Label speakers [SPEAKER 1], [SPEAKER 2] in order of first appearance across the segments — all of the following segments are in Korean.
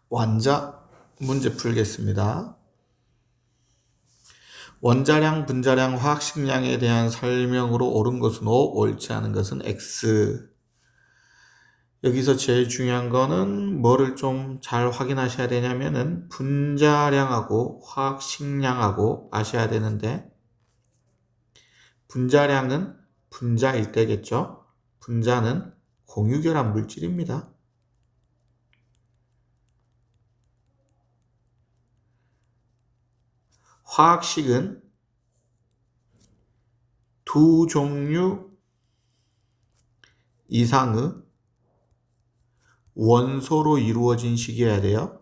[SPEAKER 1] 완자 문제 풀겠습니다. 원자량, 분자량, 화학식량에 대한 설명으로 옳은 것은 O, 옳지 않은 것은 X. 여기서 제일 중요한 거는 뭐를 좀 잘 확인하셔야 되냐면은 분자량하고 화학식량하고 아셔야 되는데, 분자량은 분자일 때겠죠. 분자는 공유결합 물질입니다. 화학식은 두 종류 이상의 원소로 이루어진 식이어야 돼요.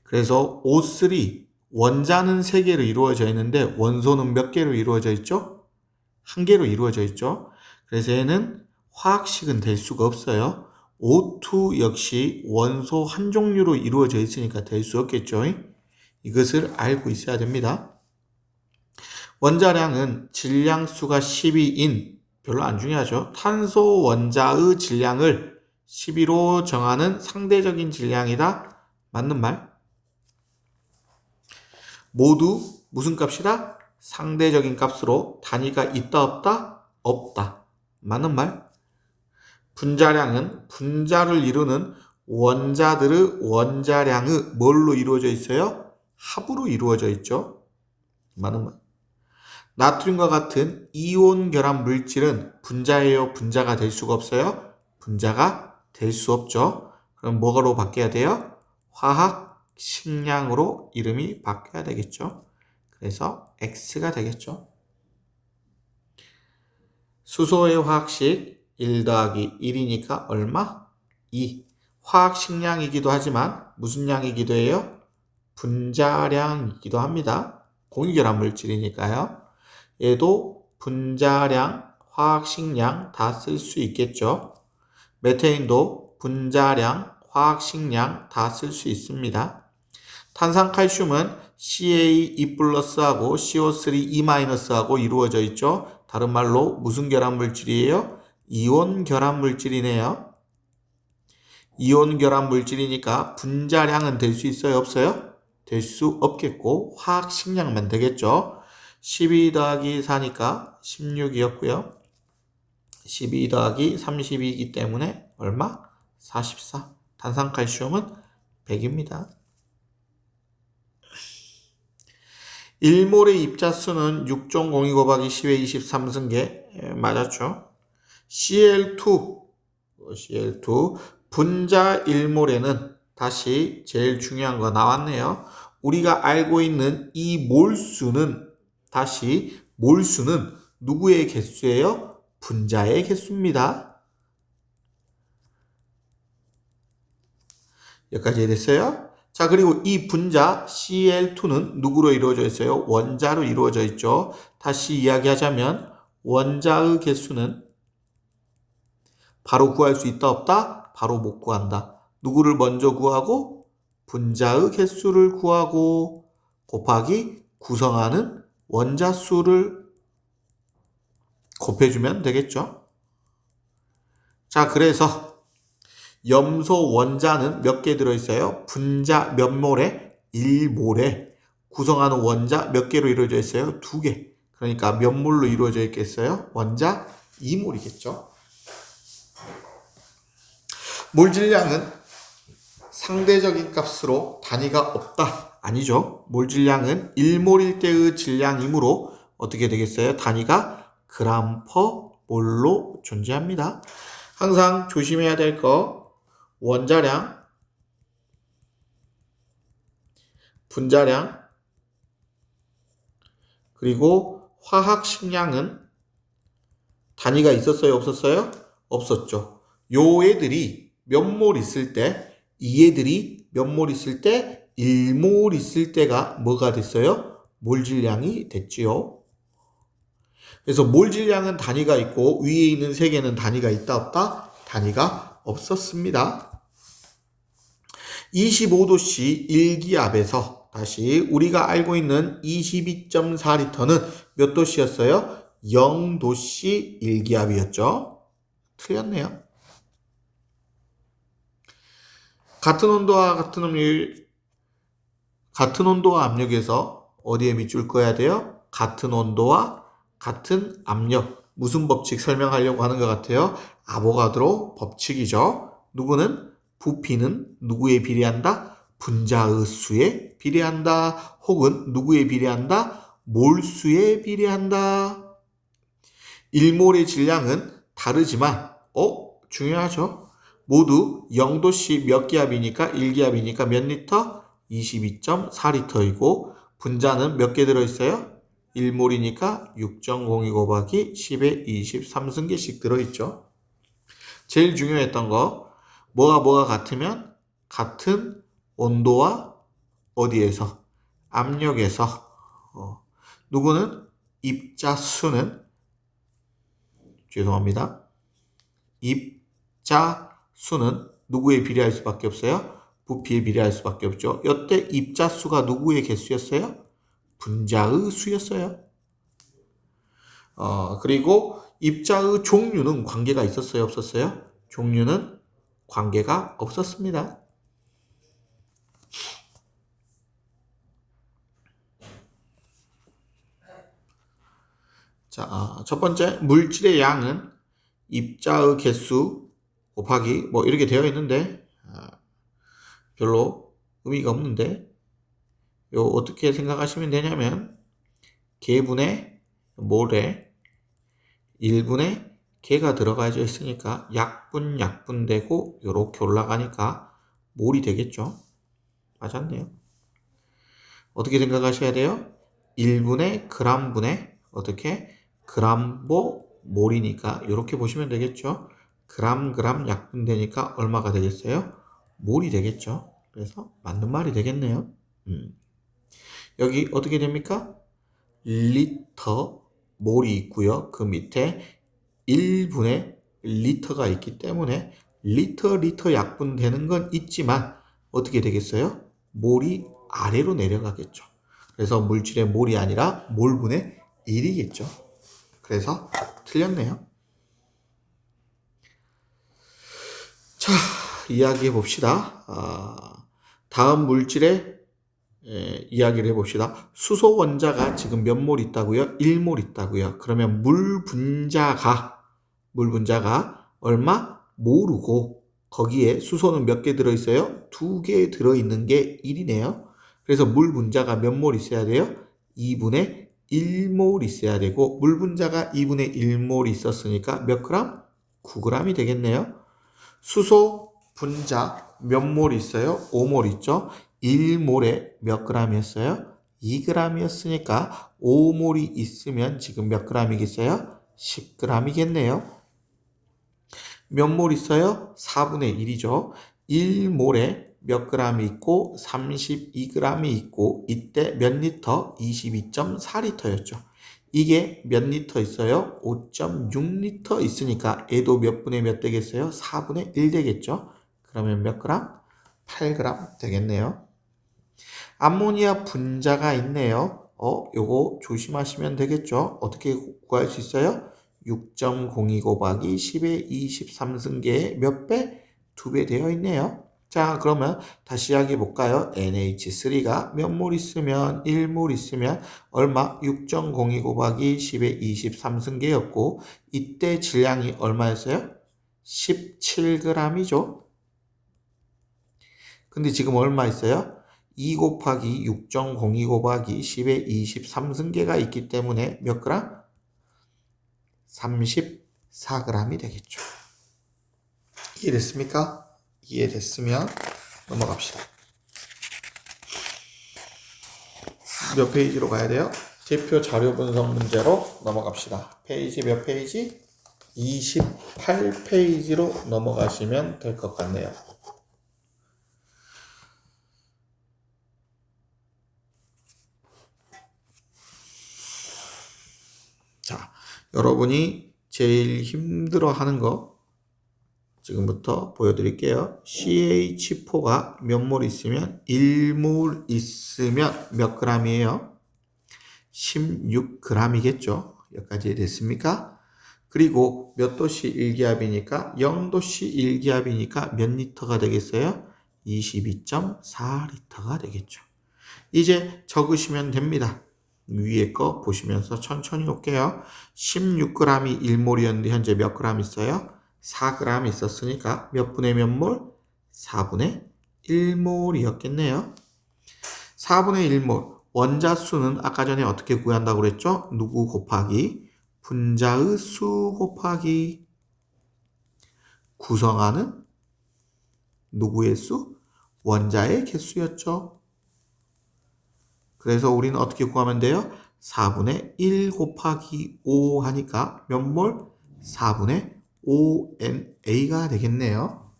[SPEAKER 1] 그래서 O3, 원자는 3개로 이루어져 있는데 원소는 몇 개로 이루어져 있죠? 1개로 이루어져 있죠. 그래서 얘는 화학식은 될 수가 없어요. O2 역시 원소 한 종류로 이루어져 있으니까 될 수 없겠죠. 이것을 알고 있어야 됩니다. 원자량은 질량수가 12인, 별로 안 중요하죠. 탄소 원자의 질량을 12로 정하는 상대적인 질량이다. 맞는 말? 모두 무슨 값이다? 상대적인 값으로 단위가 있다 없다? 없다. 맞는 말? 분자량은 분자를 이루는 원자들의 원자량의 뭘로 이루어져 있어요? 합으로 이루어져 있죠. 맞는 말? 나트륨과 같은 이온 결합 물질은 분자예요? 분자가 될 수가 없어요? 분자가 될 수 없죠. 그럼 뭐로 바뀌어야 돼요? 화학 식량으로 이름이 바뀌어야 되겠죠. 그래서 X가 되겠죠. 수소의 화학식 1 더하기 1이니까 얼마? 2. 화학식량이기도 하지만 무슨 양이기도 해요? 분자량이기도 합니다. 공유결합 물질이니까요. 얘도 분자량, 화학식량 다 쓸 수 있겠죠. 메테인도 분자량, 화학식량 다 쓸 수 있습니다. 탄산칼슘은 CaE+하고 CO3E-하고 이루어져 있죠. 다른 말로 무슨 결합 물질이에요? 이온 결합 물질이네요. 이온 결합 물질이니까 분자량은 될 수 있어요? 없어요? 될 수 없겠고 화학식량만 되겠죠. 12 더하기 4니까 16이었고요. 12 더하기 32이기 때문에 얼마? 44. 탄산칼슘은 100입니다. 1몰의 입자수는 6.02 곱하기 10의 23승계 맞았죠. Cl2 분자 1몰에는 다시 제일 중요한 거 나왔네요. 우리가 알고 있는 이 몰수는 다시 몰수는 누구의 개수예요? 분자의 개수입니다. 여기까지 됐어요? 자, 그리고 이 분자 Cl2는 누구로 이루어져 있어요? 원자로 이루어져 있죠. 다시 이야기하자면 원자의 개수는 바로 구할 수 있다 없다? 바로 못 구한다. 누구를 먼저 구하고? 분자의 개수를 구하고 곱하기 구성하는 원자 수를 곱해주면 되겠죠. 자, 그래서 염소 원자는 몇 개 들어있어요? 분자 몇 몰에? 1몰에 구성하는 원자 몇 개로 이루어져 있어요? 2개. 그러니까 몇 몰로 이루어져 있겠어요? 원자 2몰이겠죠. 몰질량은 상대적인 값으로 단위가 없다. 아니죠. 몰질량은 1몰일 때의 질량이므로 어떻게 되겠어요? 단위가 그램 퍼 몰로 존재합니다. 항상 조심해야 될 거 원자량, 분자량, 그리고 화학식량은 단위가 있었어요? 없었어요? 없었죠. 요 애들이 몇 몰 있을 때, 이 애들이 몇 몰 있을 때, 1몰 있을 때가 뭐가 됐어요? 몰질량이 됐지요. 그래서 몰질량은 단위가 있고 위에 있는 3개는 단위가 있다 없다? 단위가 없었습니다. 25도씨 1기압에서 다시 우리가 알고 있는 22.4리터는 몇 도씨였어요? 0도씨 1기압이었죠. 틀렸네요. 같은 온도와 같은 온도와 압력에서 어디에 밑줄 그어야 돼요? 같은 온도와 같은 압력. 무슨 법칙 설명하려고 하는 것 같아요? 아보가드로 법칙이죠. 누구는? 부피는 누구에 비례한다? 분자의 수에 비례한다. 혹은 누구에 비례한다? 몰수에 비례한다. 1몰의 질량은 다르지만 중요하죠. 모두 0도씨 몇 기압이니까 1기압이니까 몇 리터? 22.4리터이고 분자는 몇 개 들어있어요? 1몰이니까 6.02 곱하기 10의 23승계씩 들어있죠. 제일 중요했던 거 뭐가 같으면 같은 온도와 어디에서? 압력에서 누구는? 입자수는 죄송합니다. 입자수는 누구에 비례할 수밖에 없어요? 부피에 비례할 수밖에 없죠. 이때 입자수가 누구의 개수였어요? 분자의 수였어요. 그리고 입자의 종류는 관계가 있었어요? 없었어요? 종류는 관계가 없었습니다. 자, 첫 번째 물질의 양은 입자의 개수 곱하기 뭐 이렇게 되어 있는데 별로 의미가 없는데 요 어떻게 생각하시면 되냐면 개분의 몰에 1분의 개가 들어가져 있으니까 약분 되고 요렇게 올라가니까 몰이 되겠죠. 맞았네요. 어떻게 생각하셔야 돼요? 1분의 g분의 어떻게? g보 몰이니까 이렇게 보시면 되겠죠. 그람 약분 되니까 얼마가 되겠어요? 몰이 되겠죠. 그래서 맞는 말이 되겠네요. 여기 어떻게 됩니까? 리터 몰이 있고요. 그 밑에 1분의 리터가 있기 때문에 리터 약분 되는 건 있지만 어떻게 되겠어요? 몰이 아래로 내려가겠죠. 그래서 물질의 몰이 아니라 몰분의 1이겠죠. 그래서 틀렸네요. 자, 이야기해 봅시다. 다음 물질의 이야기를 해봅시다. 수소 원자가 지금 몇 몰 있다고요? 1몰 있다고요. 그러면 물 분자가 얼마? 모르고 거기에 수소는 몇 개 들어있어요? 2개 들어있는 게 1이네요. 그래서 물 분자가 몇 몰 있어야 돼요? 2분의 1몰 있어야 되고 물 분자가 2분의 1몰 있었으니까 몇 그램? 9g이 되겠네요. 수소 분자 몇 몰 있어요? 5몰 있죠? 1몰에 몇 g이었어요? 2g이었으니까 5몰이 있으면 지금 몇 g이겠어요? 10g이겠네요. 몇 몰 있어요? 4분의 1이죠. 1몰에 몇 g이 있고 32g이 있고 이때 몇 리터? 22.4리터였죠. 이게 몇 리터 있어요? 5.6리터 있으니까 얘도 몇 분의 몇 되겠어요? 4분의 1 되겠죠. 그러면 몇 그램? 8g 되겠네요. 암모니아 분자가 있네요. 요거 조심하시면 되겠죠. 어떻게 구할 수 있어요? 6.02 곱하기 10의 23승계의 몇 배? 2배 되어 있네요. 자, 그러면 다시 이야기해 볼까요? NH3가 몇 몰 있으면 1몰 있으면 얼마? 6.02 곱하기 10의 23승계였고 이때 질량이 얼마였어요? 17g이죠. 근데 지금 얼마 있어요? 2 곱하기 6.02 곱하기 10의 23승계가 있기 때문에 몇 그램? 34g이 되겠죠. 이해됐습니까? 이해됐으면 넘어갑시다. 몇 페이지로 가야 돼요? 대표 자료 분석 문제로 넘어갑시다. 페이지 몇 페이지? 28페이지로 넘어가시면 될 것 같네요. 자, 여러분이 제일 힘들어하는 거 지금부터 보여드릴게요. CH4가 몇 몰 있으면 1몰 있으면 몇 g이에요? 16g이겠죠. 여기까지 됐습니까? 그리고 몇 도씨 일기압이니까 0도씨 일기압이니까 몇 리터가 되겠어요? 22.4리터가 되겠죠. 이제 적으시면 됩니다. 위에 거 보시면서 천천히 올게요. 16g이 1몰이었는데 현재 몇 g 있어요? 4g 있었으니까 몇 분의 몇 몰? 4분의 1몰이었겠네요. 4분의 1몰. 원자수는 아까 전에 어떻게 구한다고 그랬죠? 누구 곱하기 분자의 수 곱하기 구성하는 누구의 수? 원자의 개수였죠. 그래서 우리는 어떻게 구하면 돼요? 4분의 1 곱하기 5 하니까 몇 몰? 4분의 5NA가 되겠네요.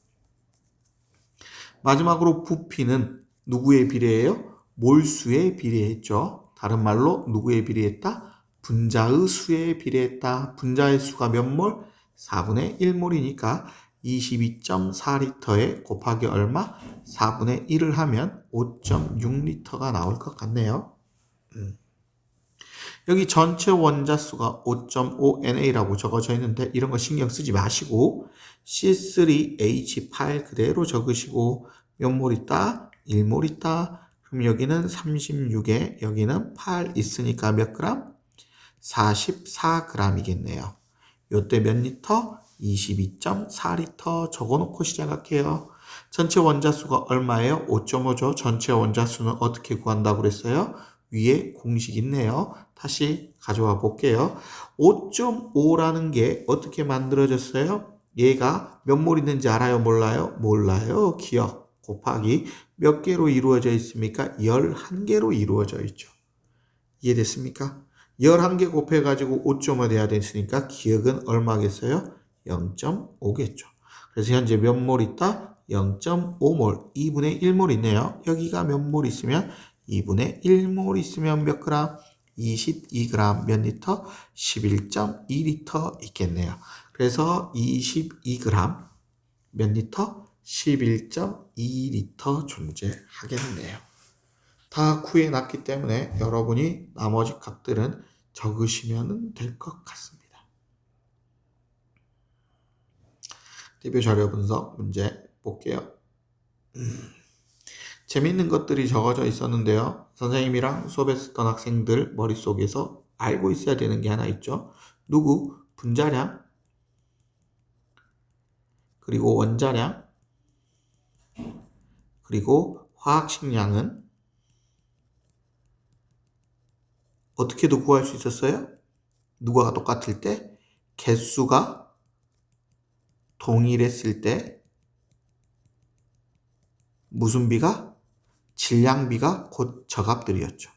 [SPEAKER 1] 마지막으로 부피는 누구에 비례해요? 몰수에 비례했죠. 다른 말로 누구에 비례했다? 분자의 수에 비례했다. 분자의 수가 몇 몰? 4분의 1몰이니까 22.4리터에 곱하기 얼마? 4분의 1을 하면 5.6리터가 나올 것 같네요. 여기 전체 원자수가 5.5NA라고 적어져 있는데 이런 거 신경 쓰지 마시고 C3H8 그대로 적으시고 몇 몰 있다? 1몰 있다. 그럼 여기는 36에 여기는 8 있으니까 몇 그램? 44g이겠네요. 요때 몇 리터? 22.4리터 적어놓고 시작할게요. 전체 원자수가 얼마예요? 5.5죠. 전체 원자수는 어떻게 구한다고 그랬어요? 위에 공식 있네요. 다시 가져와 볼게요. 5.5라는 게 어떻게 만들어졌어요? 얘가 몇 몰 있는지 알아요? 몰라요? 몰라요. 기억 곱하기 몇 개로 이루어져 있습니까? 11개로 이루어져 있죠. 이해됐습니까? 11개 곱해가지고 5.5 돼야 됐으니까 기억은 얼마겠어요? 0.5겠죠. 그래서 현재 몇 몰 있다? 0.5몰. 2분의 1몰 있네요. 여기가 몇 몰 있으면 2분의 1몰 있으면 몇 그램? 22g 몇 리터? 11.2리터 있겠네요. 그래서 22g 몇 리터? 11.2리터 존재하겠네요. 다 구해놨기 때문에 여러분이 나머지 값들은 적으시면 될 것 같습니다. 대표 자료 분석 문제 볼게요. 재밌는 것들이 적어져 있었는데요. 선생님이랑 수업했었던 학생들 머릿속에서 알고 있어야 되는 게 하나 있죠. 누구? 분자량, 그리고 원자량, 그리고 화학식량은 어떻게도 구할 수 있었어요? 누가가 똑같을 때? 개수가 동일했을 때 무슨 비가? 질량비가 곧 저 값들이었죠.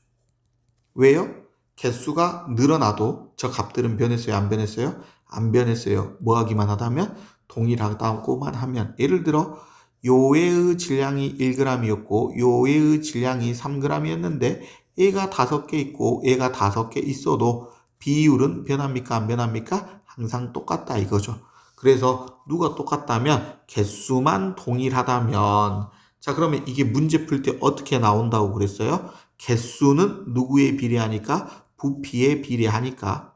[SPEAKER 1] 왜요? 개수가 늘어나도 저 값들은 변했어요? 안 변했어요? 안 변했어요. 뭐 하기만 하다면? 동일하다고만 하면. 예를 들어 요애의 질량이 1g이었고 요애의 질량이 3g이었는데 얘가 5개 있고 얘가 5개 있어도 비율은 변합니까? 안 변합니까? 항상 똑같다 이거죠. 그래서 누가 똑같다면 개수만 동일하다면 자 그러면 이게 문제 풀 때 어떻게 나온다고 그랬어요? 개수는 누구에 비례하니까? 부피에 비례하니까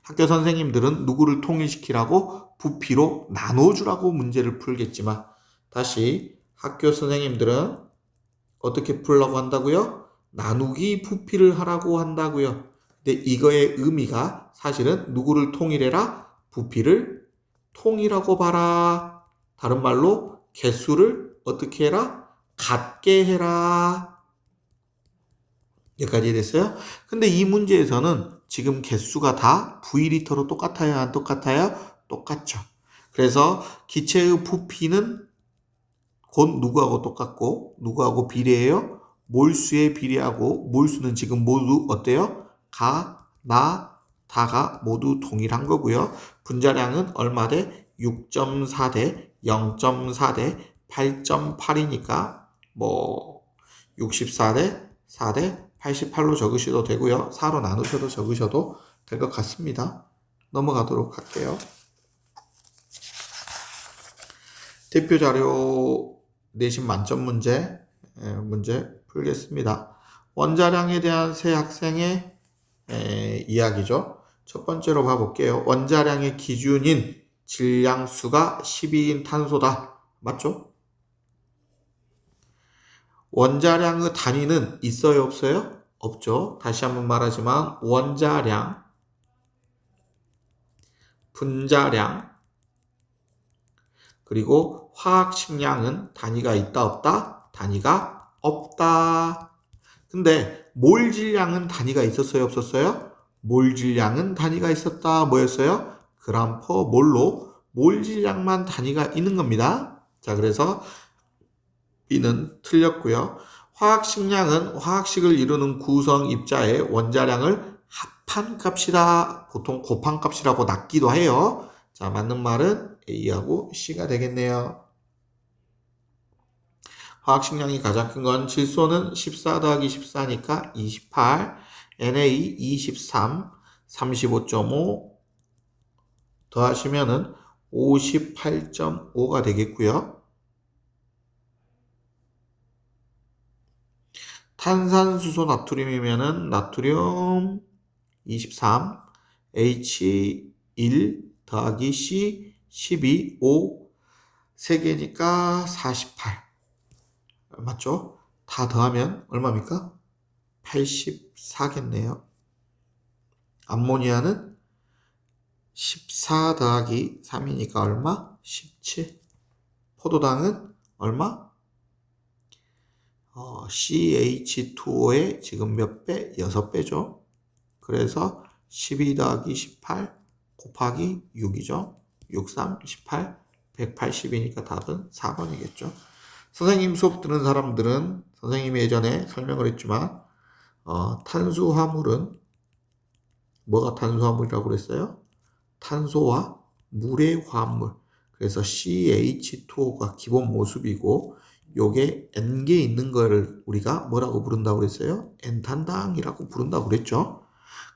[SPEAKER 1] 학교 선생님들은 누구를 통일시키라고? 부피로 나눠주라고 문제를 풀겠지만 다시 학교 선생님들은 어떻게 풀라고 한다고요? 나누기 부피를 하라고 한다고요. 근데 이거의 의미가 사실은 누구를 통일해라? 부피를 통일하고 봐라. 다른 말로 개수를 어떻게 해라? 같게 해라. 여기까지 됐어요? 근데 이 문제에서는 지금 개수가 다 V리터로 똑같아요? 안 똑같아요? 똑같죠. 그래서 기체의 부피는 곧 누구하고 똑같고 누구하고 비례해요? 몰수에 비례하고 몰수는 지금 모두 어때요? 가, 나, 다가 모두 동일한 거고요. 분자량은 얼마 대? 6.4 대 0.4 대 8.8이니까 뭐 64 대 4 대 88로 적으셔도 되고요. 4로 나누셔도 적으셔도 될 것 같습니다. 넘어가도록 할게요. 대표 자료 내신 만점 문제 풀겠습니다. 원자량에 대한 새 학생의 이야기죠. 첫 번째로 봐볼게요. 원자량의 기준인 질량수가 12인 탄소다. 맞죠? 원자량의 단위는 있어요, 없어요? 없죠. 다시 한번 말하지만 원자량, 분자량, 그리고 화학식량은 단위가 있다, 없다? 단위가 없다. 근데 몰질량은 단위가 있었어요, 없었어요? 몰질량은 단위가 있었다. 뭐였어요? 그램 퍼 몰로 몰질량만 단위가 있는 겁니다. 자, 그래서 B는 틀렸고요. 화학식량은 화학식을 이루는 구성 입자의 원자량을 합한 값이다. 보통 곱한 값이라고 낫기도 해요. 자, 맞는 말은 A하고 C가 되겠네요. 화학식량이 가장 큰 건 질소는 14 더하기 14니까 28, Na 23, 35.5 더하시면은 58.5가 되겠고요. 탄산수소 나트륨이면은 나트륨 23, H1 더하기 C 12, 5, 3개니까 48. 맞죠? 다 더하면 얼마입니까? 84겠네요. 암모니아는 14 더하기 3이니까 얼마? 17. 포도당은 얼마? CH2O의 지금 몇 배? 6배죠. 그래서 12 더하기 18 곱하기 6이죠. 63, 18, 180이니까 답은 4번이겠죠. 선생님 수업 들은 사람들은 선생님이 예전에 설명을 했지만 탄수화물은 뭐가 탄수화물이라고 그랬어요? 탄소와 물의 화합물. 그래서 CH2O가 기본 모습이고 요게 N개 있는 거를 우리가 뭐라고 부른다고 그랬어요? N탄당이라고 부른다고 그랬죠.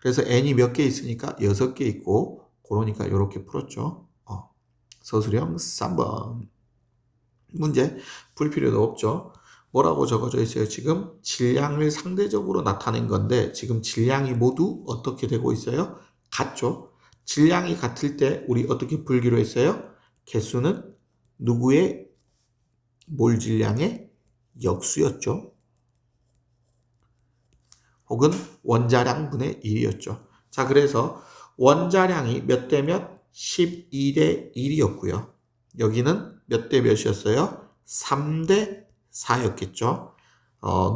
[SPEAKER 1] 그래서 N이 몇 개 있으니까 6개 있고 그러니까 이렇게 풀었죠. 서술형 3번. 문제 풀 필요도 없죠. 뭐라고 적어져 있어요? 지금 질량을 상대적으로 나타낸 건데 지금 질량이 모두 어떻게 되고 있어요? 같죠. 질량이 같을 때 우리 어떻게 풀기로 했어요? 개수는 누구의 몰질량의 역수였죠. 혹은 원자량 분의 1이었죠. 자, 그래서 원자량이 몇 대 몇? 12대 1이었고요. 여기는 몇 대 몇이었어요? 3대 4였겠죠.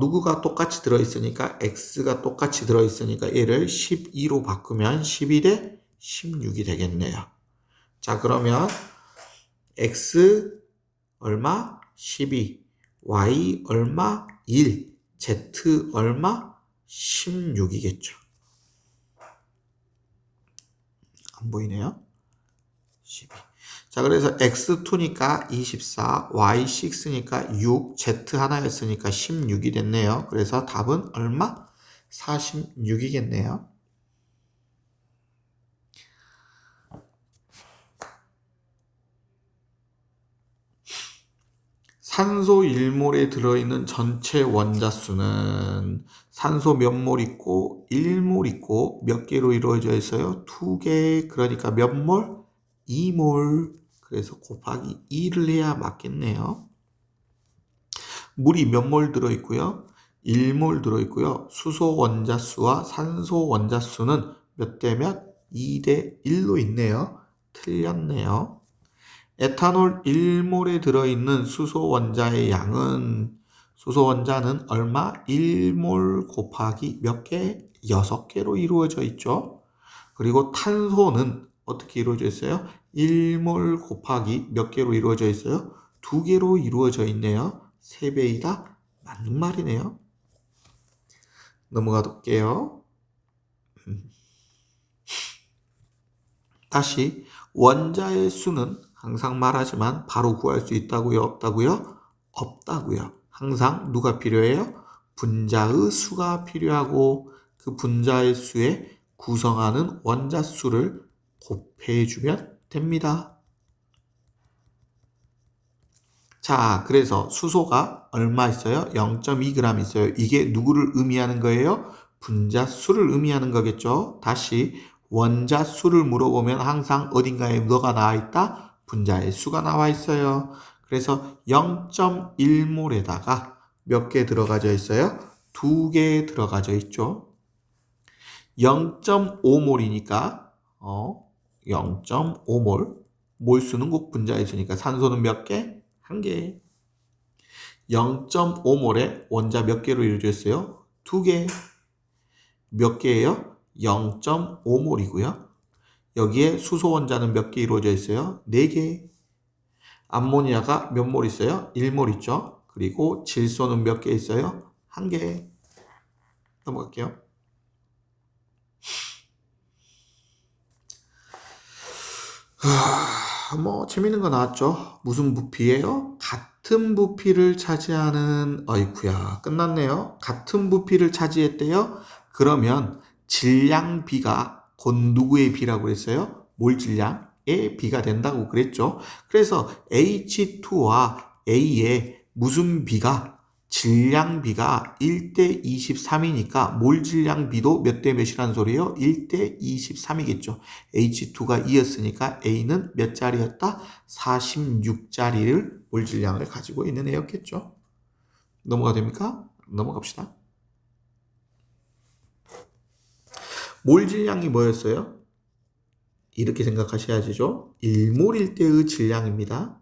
[SPEAKER 1] 누구가 똑같이 들어있으니까 x가 똑같이 들어있으니까 얘를 12로 바꾸면 12대 16이 되겠네요. 자, 그러면 x 얼마? 12, y 얼마? 1, z 얼마? 16이겠죠. 안 보이네요. 12. 자, 그래서 x2니까 24, y6니까 6, z 하나였으니까 16이 됐네요. 그래서 답은 얼마? 46이겠네요. 산소 1몰에 들어있는 전체 원자수는 산소 몇 몰 있고 1몰 있고 몇 개로 이루어져 있어요? 2개. 그러니까 몇 몰? 2몰. 그래서 곱하기 2를 해야 맞겠네요. 물이 몇 몰 들어있고요? 1몰 들어있고요. 수소 원자수와 산소 원자수는 몇 대 몇? 2대 1로 있네요. 틀렸네요. 에탄올 1몰에 들어있는 수소 원자의 양은 수소 원자는 얼마? 1몰 곱하기 몇 개? 6개로 이루어져 있죠. 그리고 탄소는 어떻게 이루어져 있어요? 1몰 곱하기 몇 개로 이루어져 있어요? 2개로 이루어져 있네요. 3배이다. 맞는 말이네요. 넘어가 볼게요. 다시 원자의 수는 항상 말하지만 바로 구할 수 있다고요? 없다고요? 없다고요. 항상 누가 필요해요? 분자의 수가 필요하고 그 분자의 수에 구성하는 원자 수를 곱해주면 됩니다. 자, 그래서 수소가 얼마 있어요? 0.2g 있어요. 이게 누구를 의미하는 거예요? 분자 수를 의미하는 거겠죠. 다시 원자 수를 물어보면 항상 어딘가에 뭐가 나와 있다? 분자의 수가 나와 있어요. 그래서 0.1몰에다가 몇 개 들어가져 있어요? 2개 들어가져 있죠. 0.5몰이니까 0.5몰 몰수는 꼭 분자의 수니까 산소는 몇 개? 1개. 0.5몰에 원자 몇 개로 이루어져 있어요? 2개. 몇 개예요? 0.5몰이고요. 여기에 수소 원자는 몇 개 이루어져 있어요? 4개. 암모니아가 몇 몰 있어요? 1몰 있죠. 그리고 질소는 몇 개 있어요? 1개. 넘어갈게요. 뭐 재밌는 거 나왔죠? 무슨 부피예요? 같은 부피를 차지하는 어이쿠야 끝났네요. 같은 부피를 차지했대요. 그러면 질량비가 곧 누구의 비라고 했어요? 몰 질량의 비가 된다고 그랬죠. 그래서 H2와 A의 무슨 비가 질량비가 1대 23이니까 몰 질량비도 몇 대 몇이라는 소리예요? 1대 23이겠죠. H2가 2였으니까 A는 몇 자리였다? 46자리를 몰 질량을 가지고 있는 애였겠죠. 넘어가 됩니까? 넘어갑시다. 몰 질량이 뭐였어요? 이렇게 생각하셔야죠. 1몰일 때의 질량입니다.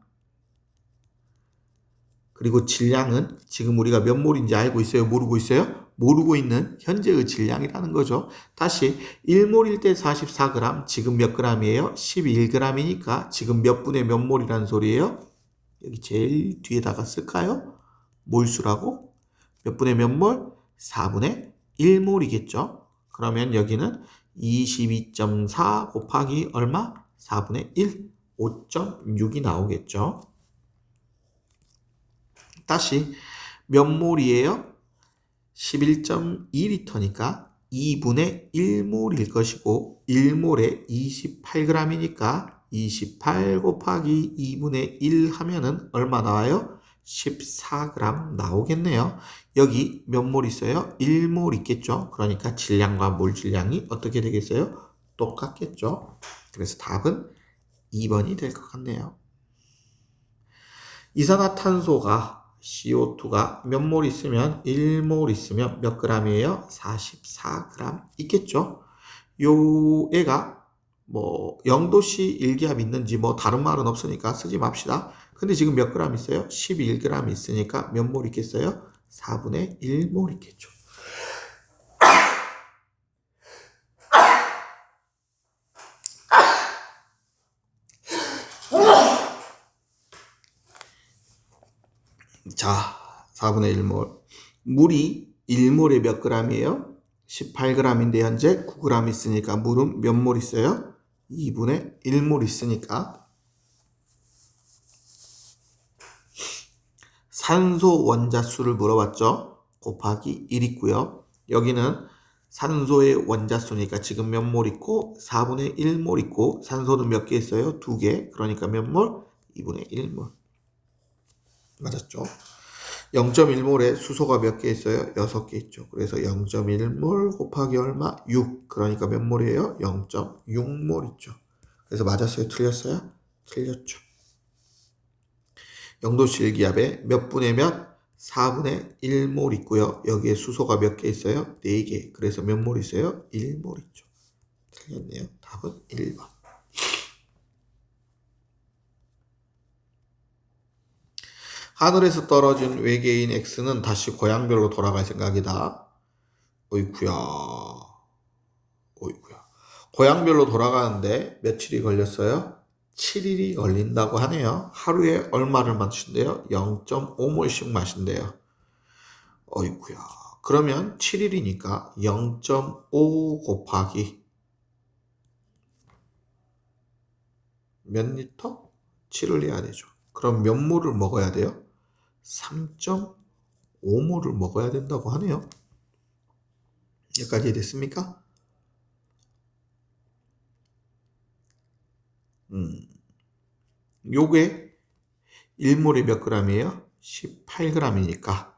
[SPEAKER 1] 그리고 질량은 지금 우리가 몇 몰인지 알고 있어요? 모르고 있어요? 모르고 있는 현재의 질량이라는 거죠. 다시 1몰일 때 44g, 지금 몇 g이에요? 11g이니까 지금 몇 분의 몇 몰이라는 소리예요? 여기 제일 뒤에다가 쓸까요? 몰수라고? 몇 분의 몇 몰? 4분의 1몰이겠죠. 그러면 여기는 22.4 곱하기 얼마? 4분의 1, 5.6이 나오겠죠. 다시 몇 몰이에요? 11.2리터니까 2분의 1몰일 것이고 1몰에 28g이니까 28 곱하기 2분의 1 하면은 얼마 나와요? 14g 나오겠네요. 여기 몇 몰 있어요? 1몰 있겠죠. 그러니까 질량과 몰 질량이 어떻게 되겠어요? 똑같겠죠. 그래서 답은 2번이 될 것 같네요. 이산화탄소가 CO2가 몇 몰 있으면 1몰 있으면 몇 g이에요? 44g 있겠죠. 요 애가 뭐 0도씨 일기압 있는지 뭐 다른 말은 없으니까 쓰지 맙시다. 근데 지금 몇 g 있어요? 11g 있으니까 몇 몰 있겠어요? 4분의 1몰 있겠죠. 자, 4분의 1몰. 물이 1몰에 몇 g이에요? 18g인데 현재 9g 있으니까 물은 몇 몰 있어요? 2분의 1몰 있으니까 산소 원자 수를 물어봤죠? 곱하기 1 있고요. 여기는 산소의 원자 수니까 지금 몇 몰 있고 4분의 1몰 있고 산소는 몇 개 있어요? 2개. 그러니까 몇 몰? 2분의 1몰. 맞았죠? 0.1몰에 수소가 몇 개 있어요? 6개 있죠. 그래서 0.1몰 곱하기 얼마? 6. 그러니까 몇 몰이에요? 0.6몰 있죠. 그래서 맞았어요? 틀렸어요? 틀렸죠. 0도씨 일기압에 몇 분의 몇? 4분의 1몰 있고요. 여기에 수소가 몇 개 있어요? 4개. 그래서 몇 몰 있어요? 1몰 있죠. 틀렸네요. 답은 1번. 하늘에서 떨어진 외계인 X는 다시 고향별로 돌아갈 생각이다. 어이쿠야. 어이쿠야. 고향별로 돌아가는데 며칠이 걸렸어요? 7일이 걸린다고 하네요. 하루에 얼마를 마신대요? 0.5몰씩 마신대요. 어이쿠야. 그러면 7일이니까 0.5 곱하기 몇 리터? 7을 해야 되죠. 그럼 몇 몰을 먹어야 돼요? 3.5몰을 먹어야 된다고 하네요. 여기까지 됐습니까? 요게 1몰이 몇 g이에요? 18g이니까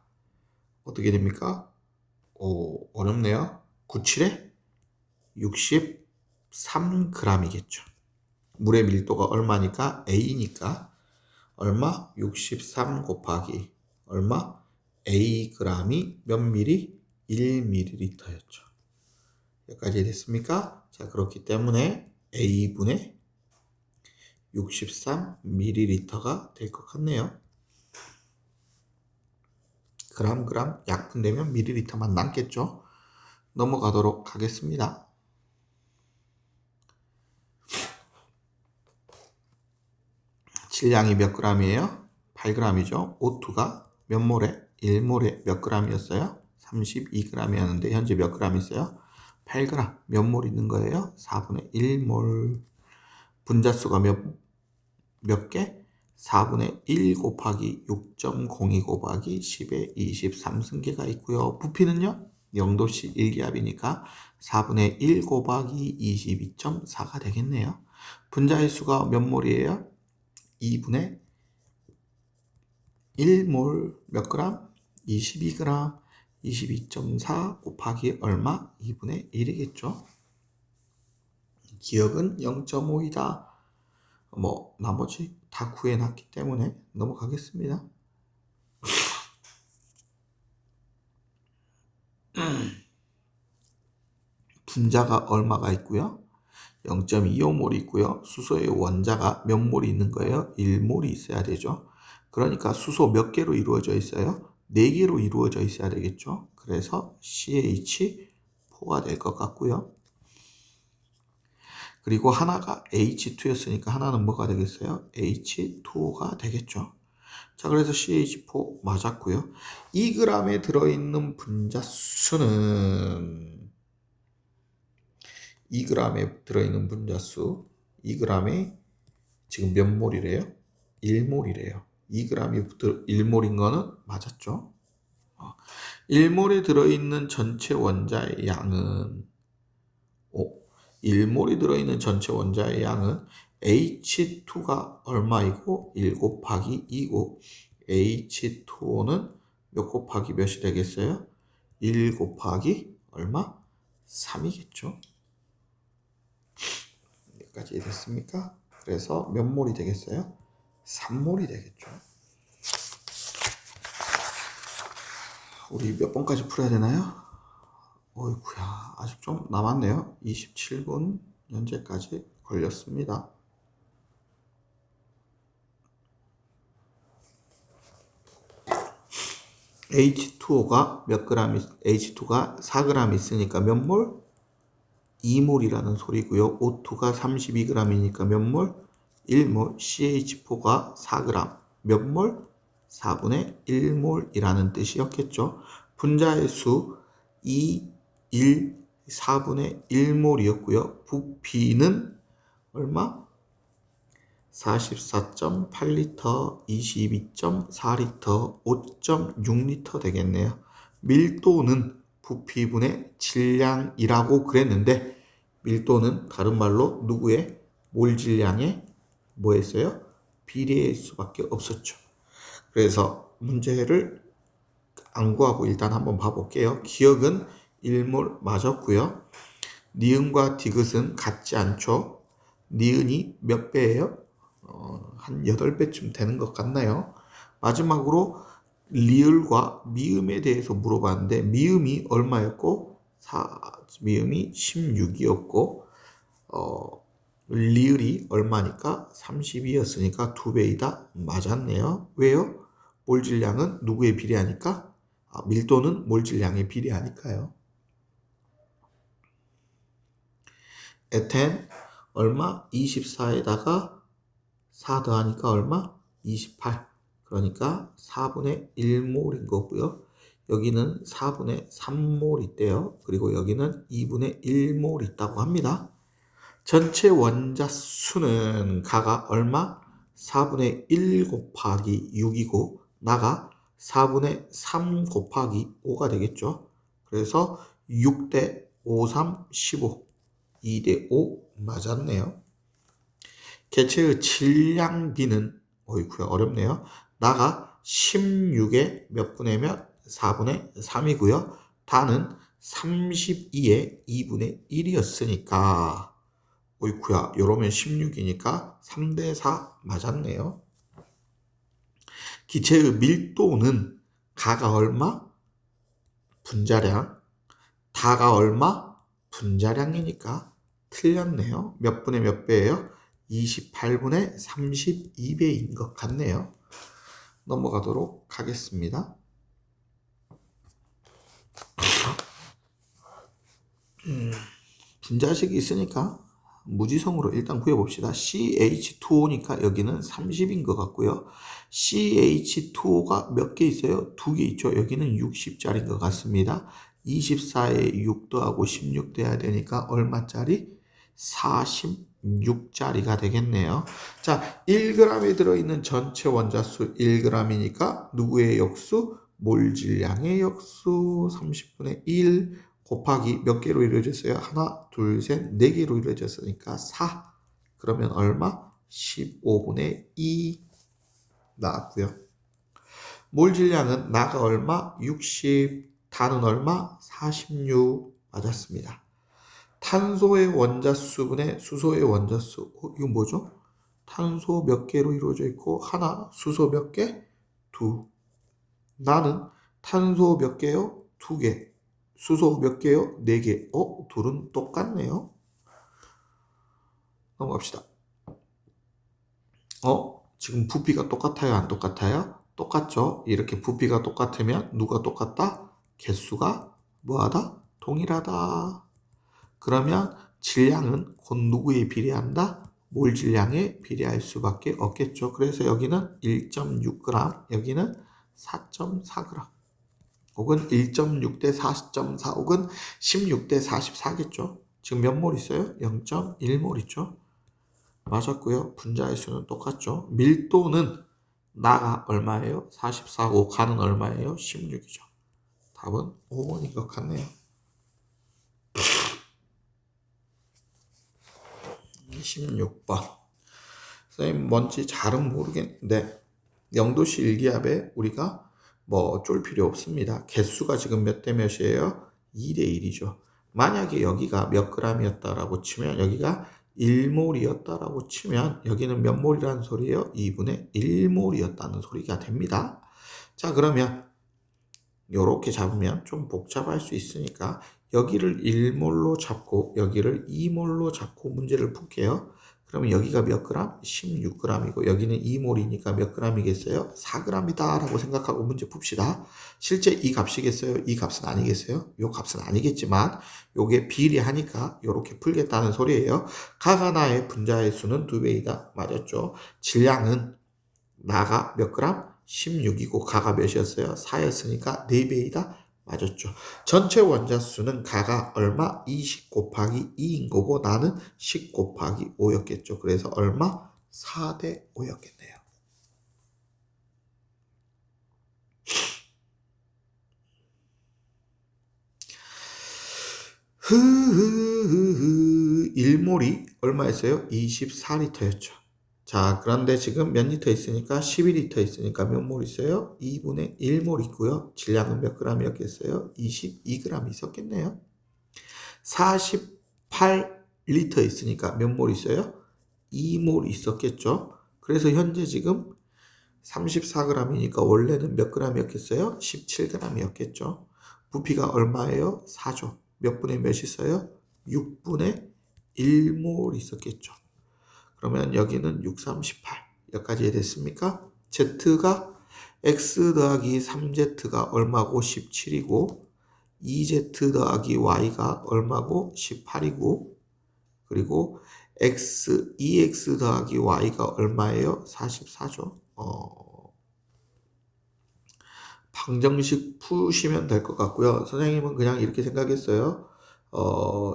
[SPEAKER 1] 어떻게 됩니까? 오, 어렵네요. 97에 60 63g이겠죠. 물의 밀도가 얼마니까? A니까 얼마? 63 곱하기 얼마? A g이 몇 미리? 1ml였죠. 여기까지 됐습니까? 자, 그렇기 때문에 A분의 63ml가 될 것 같네요. 그램 약분되면 ml만 남겠죠. 넘어가도록 하겠습니다. 질량이 몇 g이에요? 8g이죠. O2가 몇 몰에? 1몰에 몇 g이었어요? 32g이었는데 현재 몇 g 있어요? 8g. 몇 몰 있는 거예요? 4분의 1몰. 분자수가 몇 개? 4분의 1 곱하기 6.02 곱하기 10의 23승계가 있고요. 부피는요? 0도씨 1기압이니까 4분의 1 곱하기 22.4가 되겠네요. 분자의 수가 몇 몰이에요? 2분의 1몰 몇 그램? 22g. 22.4 곱하기 얼마? 2분의 1이겠죠. 기억은 0.5이다. 나머지 다 구해놨기 때문에 넘어가겠습니다. 분자가 얼마가 있고요? 0.25몰이 있고요. 수소의 원자가 몇 몰이 있는 거예요? 1몰이 있어야 되죠. 그러니까 수소 몇 개로 이루어져 있어요? 4개로 이루어져 있어야 되겠죠. 그래서 CH4가 될 것 같고요. 그리고 하나가 H2였으니까 하나는 뭐가 되겠어요? H2O가 되겠죠. 자, 그래서 CH4 맞았고요. 2g에 들어있는 분자수는 2g에 들어있는 분자수 2g에 지금 몇 몰이래요? 1몰이래요. 2g이 1몰인 거는 맞았죠. 1몰에 들어있는 전체 원자의 양은 1몰이 들어있는 전체 원자의 양은 H2가 얼마이고 1 곱하기 2고 H2O는 몇 곱하기 몇이 되겠어요? 1 곱하기 얼마? 3이겠죠. 여기까지 됐습니까? 그래서 몇 몰이 되겠어요? 3몰이 되겠죠. 우리 몇 번까지 풀어야 되나요? 어이구야, 아직 좀 남았네요. 27분 현재까지 걸렸습니다. H2O가 몇 그램, H2가 4g 있으니까 몇 몰? 2몰이라는 소리고요. O2가 32g이니까 몇 몰? 1몰. CH4가 4g. 몇 몰? 4분의 1몰이라는 뜻이었겠죠. 분자의 수 2, 1, 4분의 1몰이었고요. 부피는 얼마? 44.8리터, 22.4리터, 5.6리터 되겠네요. 밀도는 부피분의 질량이라고 그랬는데 밀도는 다른 말로 누구의? 몰질량에 뭐 했어요? 비례할 수밖에 없었죠. 그래서 문제를 안 구하고 일단 한번 봐볼게요. 기억은 1몰 맞았고요. 니은과 디귿은 같지 않죠. 니은이 몇 배예요? 한 8배쯤 되는 것 같나요? 마지막으로 리을과 미음에 대해서 물어봤는데 미음이 얼마였고 미음이 16이었고 리을이 얼마니까 32였으니까 2배이다. 맞았네요. 왜요? 몰질량은 누구에 비례하니까? 밀도는 몰질량에 비례하니까요. 에텐 얼마? 24에다가 4 더하니까 얼마? 28. 그러니까 4분의 1몰인 거고요. 여기는 4분의 3몰 있대요. 그리고 여기는 2분의 1몰 있다고 합니다. 전체 원자 수는 가가 얼마? 4분의 1 곱하기 6이고 나가 4분의 3 곱하기 5가 되겠죠. 그래서 6대 5, 3, 15. 2대 5 맞았네요. 개체의 질량비는 어이구야 어렵네요. 나가 16의 몇 분의 몇? 4분의 3이고요. 다는 32의 2분의 1이었으니까 어이쿠야, 요러면 16이니까 3대 4 맞았네요. 기체의 밀도는 가가 얼마? 분자량. 다가 얼마? 분자량이니까 틀렸네요. 몇 분의 몇 배예요? 28분의 32배인 것 같네요. 넘어가도록 하겠습니다. 분자식이 있으니까 무지성으로 일단 구해봅시다. CH2O니까 여기는 30인 것 같고요. CH2O가 몇 개 있어요? 2개 있죠. 여기는 60짜리인 것 같습니다. 24에 6 더하고 16 돼야 되니까 얼마짜리? 46짜리가 되겠네요. 자, 1g에 들어있는 전체 원자수 1g이니까 누구의 역수? 몰질량의 역수 30분의 1 곱하기 몇 개로 이루어졌어요? 하나, 둘, 셋, 네 개로 이루어졌으니까 4. 그러면 얼마? 15분의 2 나왔고요. 몰질량은 나가 얼마? 60, 다는 얼마? 46 맞았습니다. 탄소의 원자수분의 수소의 원자수. 이거 뭐죠? 탄소 몇 개로 이루어져 있고 하나, 수소 몇 개? 2. 나는 탄소 몇 개요? 2개. 수소 몇 개요? 4개. 둘은 똑같네요. 넘어갑시다. 지금 부피가 똑같아요? 안 똑같아요? 똑같죠? 이렇게 부피가 똑같으면 누가 똑같다? 개수가 뭐하다? 동일하다. 그러면 질량은 곧 누구에 비례한다? 몰 질량에 비례할 수밖에 없겠죠. 그래서 여기는 1.6g, 여기는 4.4g. 혹은 1.6 대 4.4 혹은 16 대 44겠죠. 지금 몇 몰 있어요? 0.1몰 있죠. 맞았고요. 분자의 수는 똑같죠. 밀도는 나가 얼마예요? 44고 가는 얼마예요? 16이죠. 답은 5번인 것 같네요. 16번. 선생님 뭔지 잘은 모르겠는데 0도씨 일기압에 우리가 뭐 쫄 필요 없습니다. 개수가 지금 몇 대 몇이에요? 2대 1이죠. 만약에 여기가 몇 g이었다라고 치면 여기가 1몰이었다라고 치면 여기는 몇 몰이라는 소리예요? 2분의 1몰이었다는 소리가 됩니다. 자, 그러면 이렇게 잡으면 좀 복잡할 수 있으니까 여기를 1몰로 잡고 여기를 2몰로 잡고 문제를 풀게요. 그러면 여기가 몇 그램? 16g이고 여기는 2몰이니까 몇 g이겠어요? 4g이다 라고 생각하고 문제 풉시다. 실제 이 값이겠어요? 이 값은 아니겠어요? 이 값은 아니겠지만 요게 비례하니까 이렇게 풀겠다는 소리예요. 가가나의 분자의 수는 2배이다. 맞았죠? 질량은 나가 몇 그램? 16이고 가가 몇이었어요? 4였으니까 4배이다? 맞았죠. 전체 원자수는 가가 얼마? 20 곱하기 2인 거고 나는 10 곱하기 5였겠죠. 그래서 얼마? 4대 5였겠네요. 흐흐흐흐 1몰이 얼마였어요? 24리터였죠. 자, 그런데 지금 몇 리터 있으니까 12리터 있으니까 몇 몰 있어요? 2분의 1몰 있고요. 질량은 몇 g이었겠어요? 22g 있었겠네요. 48리터 있으니까 몇 몰 있어요? 2몰 있었겠죠. 그래서 현재 지금 34g이니까 원래는 몇 g이었겠어요? 17g이었겠죠. 부피가 얼마예요? 4죠. 몇 분의 몇 있어요? 6분의 1몰 있었겠죠. 그러면 여기는 6, 3, 18 여기까지 됐습니까? Z가 X 더하기 3Z가 얼마고 17이고 2Z 더하기 Y가 얼마고 18이고 그리고 X, 2X 더하기 Y가 얼마예요? 44죠. 방정식 푸시면 될 것 같고요. 선생님은 그냥 이렇게 생각했어요.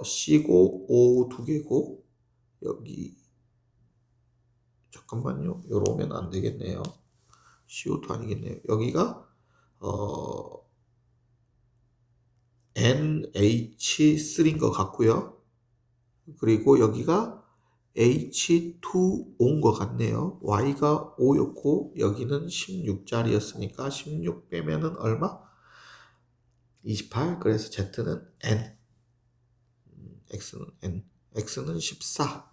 [SPEAKER 1] C고 O 두 개고 여기 잠깐만요. 요로 오면 안 되겠네요. CO2 아니겠네요. 여기가 NH3인 것 같고요. 그리고 여기가 H2O인 것 같네요. Y가 5였고 여기는 16짜리였으니까 16 빼면은 얼마? 28. 그래서 Z는 N. X는 N. X는 14.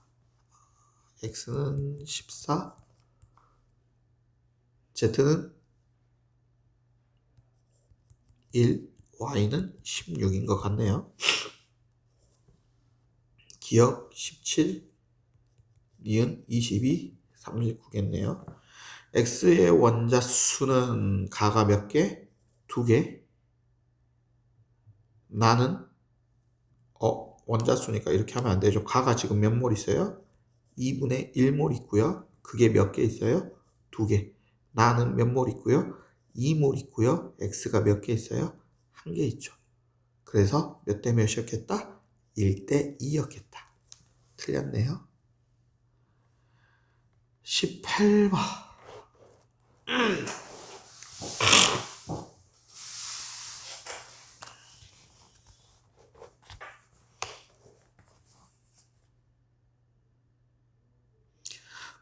[SPEAKER 1] x는 14, z는 1, y는 16인 것 같네요. 기억 17, 니은 22, 39겠네요. x의 원자수는 가가 몇 개? 2개. 나는 원자수니까 이렇게 하면 안 되죠. 가가 지금 몇 몰 있어요? 2분의 1몰 있고요. 그게 몇 개 있어요? 2개. 나는 몇 몰 있고요? 2몰 있고요. x가 몇 개 있어요? 1개 있죠. 그래서 몇 대 몇이었겠다? 1대 2였겠다. 틀렸네요. 18번.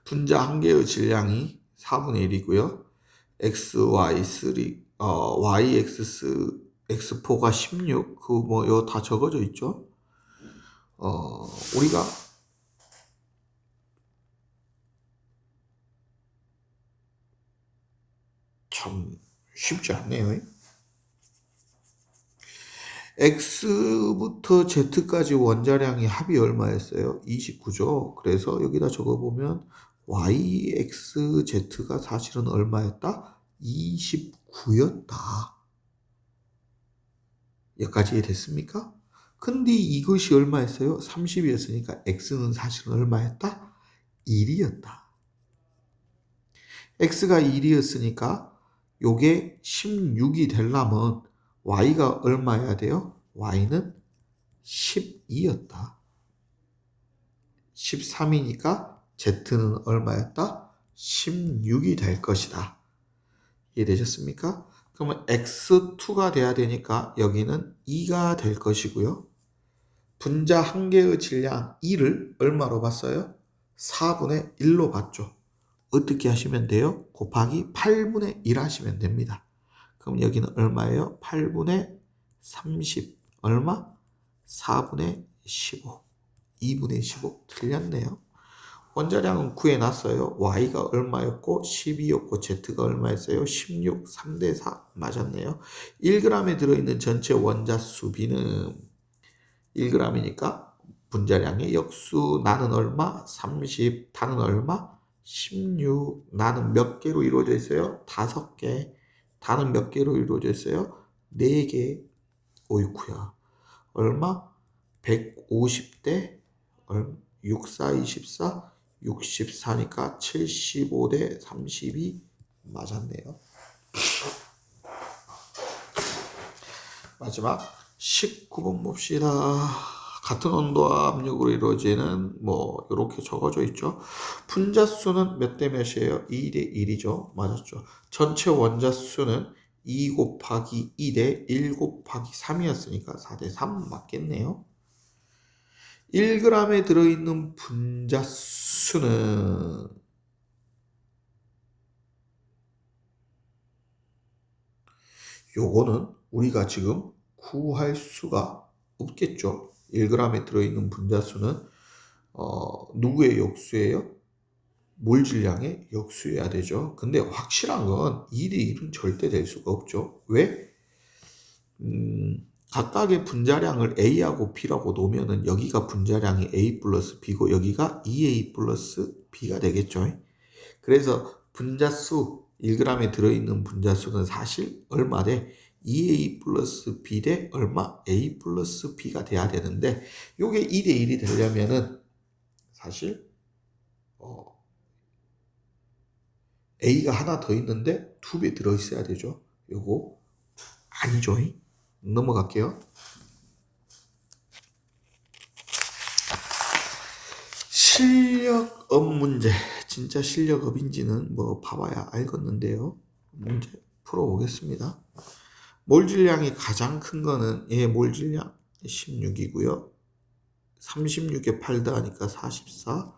[SPEAKER 1] 분자 한 개의 질량이 4분의 1이고요. x, y, 3, y, x, x4가 16, 요 다 적어져 있죠. 우리가 참 쉽지 않네요. x부터 z까지 원자량이 합이 얼마였어요? 29죠. 그래서 여기다 적어보면 y, x, z가 사실은 얼마였다? 29였다. 여기까지 이해됐습니까? 근데 이것이 얼마였어요? 30이었으니까 x는 사실은 얼마였다? 1이었다. x가 1이었으니까 요게 16이 되려면 y가 얼마여야 돼요? y는 12였다. 13이니까 z는 얼마였다? 16이 될 것이다. 이해되셨습니까? 그러면 x2가 돼야 되니까 여기는 2가 될 것이고요. 분자 한 개의 질량 2를 얼마로 봤어요? 4분의 1로 봤죠. 어떻게 하시면 돼요? 곱하기 8분의 1 하시면 됩니다. 그럼 여기는 얼마예요? 8분의 30. 얼마? 4분의 15. 2분의 15. 틀렸네요. 원자량은 구해놨어요. y가 얼마였고 12였고 z가 얼마였어요? 16. 3대 4. 맞았네요. 1g에 들어있는 전체 원자수 B는 1g이니까 분자량의 역수 나는 얼마? 30. 단은 얼마? 16. 나는 몇 개로 이루어져 있어요? 5개. 단은 몇 개로 이루어져 있어요? 4개. 오이쿠야. 얼마? 150대 64, 24, 64니까 75대 32 맞았네요. 마지막 19번 봅시다. 같은 온도와 압력으로 이루어지는 이렇게 적어져 있죠. 분자수는 몇 대 몇이에요? 2대 1이죠. 맞았죠. 전체 원자수는 2 곱하기 2대 1 곱하기 3이었으니까 4대 3 맞겠네요. 1g에 들어있는 분자수는 요거는 우리가 지금 구할 수가 없겠죠. 1g에 들어있는 분자수는 누구의 역수예요? 몰 질량의 역수여야 되죠. 근데 확실한 건 2대 1은 절대 될 수가 없죠. 왜? 각각의 분자량을 A하고 B라고 놓으면은 여기가 분자량이 A 플러스 B고 여기가 2A 플러스 B가 되겠죠. 그래서 분자수 1g에 들어있는 분자수는 사실 얼마 대 2A 플러스 B 대 얼마? A 플러스 B가 돼야 되는데 요게 2대 1이 되려면은 사실 A가 하나 더 있는데 2배 들어있어야 되죠. 요거 아니죠. 넘어갈게요. 실력업 문제. 진짜 실력업인지는 봐봐야 알겠는데요. 문제 풀어보겠습니다. 몰 질량이 가장 큰 거는 몰 질량 16이고요. 36에 8 더하니까 44.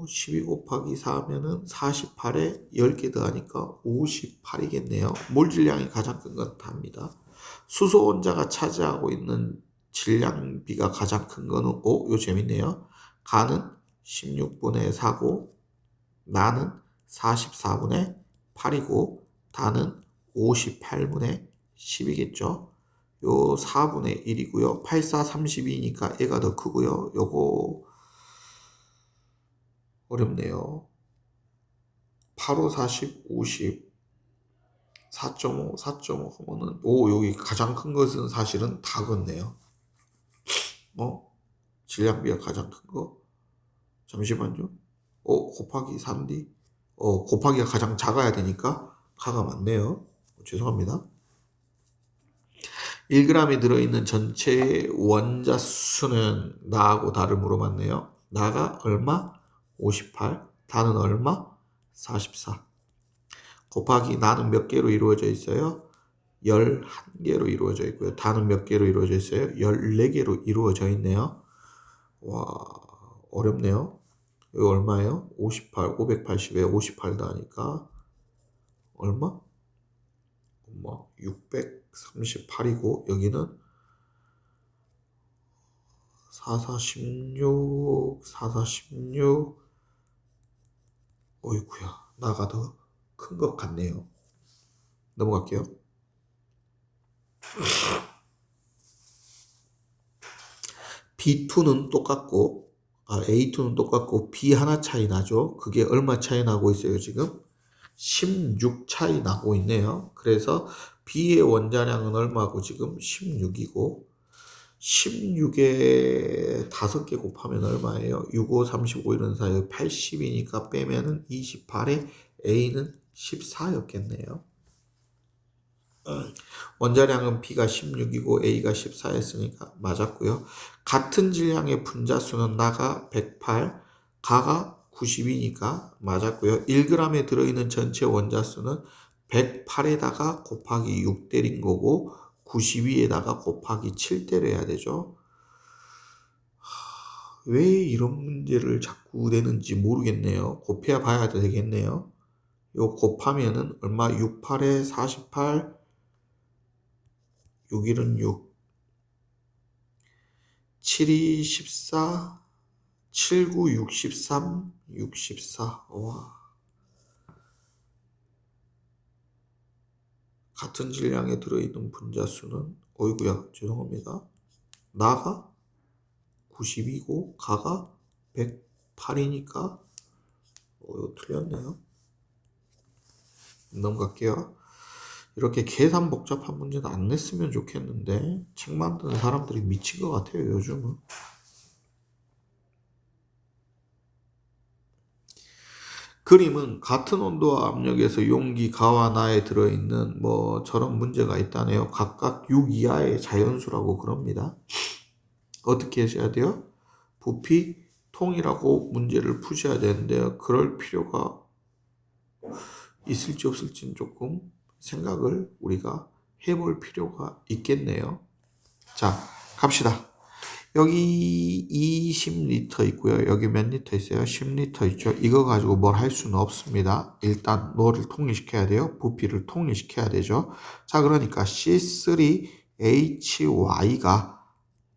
[SPEAKER 1] 12 곱하기 4 하면은 48에 10개 더하니까 58이겠네요. 몰 질량이 가장 큰 건 답니다. 수소 원자가 차지하고 있는 질량비가 가장 큰 거는 이거 재밌네요. 가는 16분의 4고 나는 44분의 8이고 다는 58분의 10이겠죠. 요 4분의 1이고요. 8, 4, 32니까 얘가 더 크고요. 요거 어렵네요. 8, 5, 40, 50, 4.5, 4.5 하면은 여기 가장 큰 것은 사실은 다 걷네요. 질량비가 가장 큰 거. 잠시만요. 곱하기 3D. 곱하기가 가장 작아야 되니까 가가 맞네요. 죄송합니다. 1g에 들어있는 전체 원자수는 나하고 다를 물어봤네요. 나가 얼마? 58. 다는 얼마? 44. 곱하기 나는 몇 개로 이루어져 있어요? 11개로 이루어져 있고요. 다는 몇 개로 이루어져 있어요? 14개로 이루어져 있네요. 와, 어렵네요. 이거 얼마예요? 58, 580에 58 더하니까 얼마? 638이고 여기는 4416, 4416. 어이구야, 나가 더 큰 것 같네요. 넘어갈게요. B2는 똑같고 A2는 똑같고 B 하나 차이 나죠. 그게 얼마 차이 나고 있어요 지금? 16 차이 나고 있네요. 그래서 B의 원자량은 얼마고 지금 16이고 16에 5개 곱하면 얼마예요? 6, 5, 35 이런 사이에 80이니까 빼면은 28에 A는 14였겠네요. 원자량은 B가 16이고 A가 14였으니까 맞았고요. 같은 질량의 분자수는 나가 108, 가가 90이니까 맞았고요. 1g에 들어있는 전체 원자수는 108에다가 곱하기 6 때린 거고 92에다가 곱하기 7 때려야 되죠. 왜 이런 문제를 자꾸 내는지 모르겠네요. 곱해야 봐야 되겠네요. 요 곱하면은 얼마? 68에 48, 6일은 6, 7이 14, 79, 63, 64. 와. 같은 질량에 들어있는 분자수는 어이구야 죄송합니다. 나가 90이고 가가 108이니까 이거 틀렸네요. 넘어갈게요. 이렇게 계산 복잡한 문제는 안 냈으면 좋겠는데 책 만드는 사람들이 미친 것 같아요 요즘은. 그림은 같은 온도와 압력에서 용기, 가와 나에 들어있는 저런 문제가 있다네요. 각각 6 이하의 자연수라고 그럽니다. 어떻게 하셔야 돼요? 부피 통이라고 문제를 푸셔야 되는데요. 그럴 필요가 있을지 없을지는 조금 생각을 우리가 해볼 필요가 있겠네요. 자, 갑시다. 여기 20리터 있고요. 여기 몇 리터 있어요? 10리터 있죠. 이거 가지고 뭘 할 수는 없습니다. 일단 뭐를 통일시켜야 돼요? 부피를 통일시켜야 되죠. 자, 그러니까 C3H8가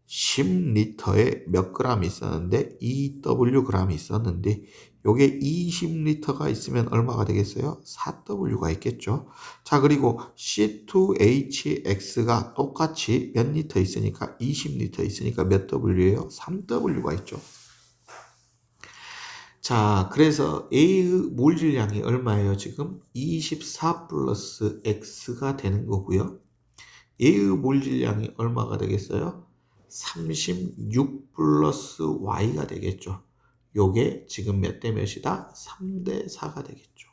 [SPEAKER 1] 10리터에 몇 그램 있었는데 2W 있었는데 요게 20리터가 있으면 얼마가 되겠어요? 4W가 있겠죠. 자, 그리고 C2HX가 똑같이 몇 리터 있으니까 20리터 있으니까 몇 W예요? 3W가 있죠. 자, 그래서 A의 몰질량이 얼마예요? 지금 24 플러스 X가 되는 거고요. A의 몰질량이 얼마가 되겠어요? 36 플러스 Y가 되겠죠. 요게 지금 몇 대 몇이다? 3대 4가 되겠죠.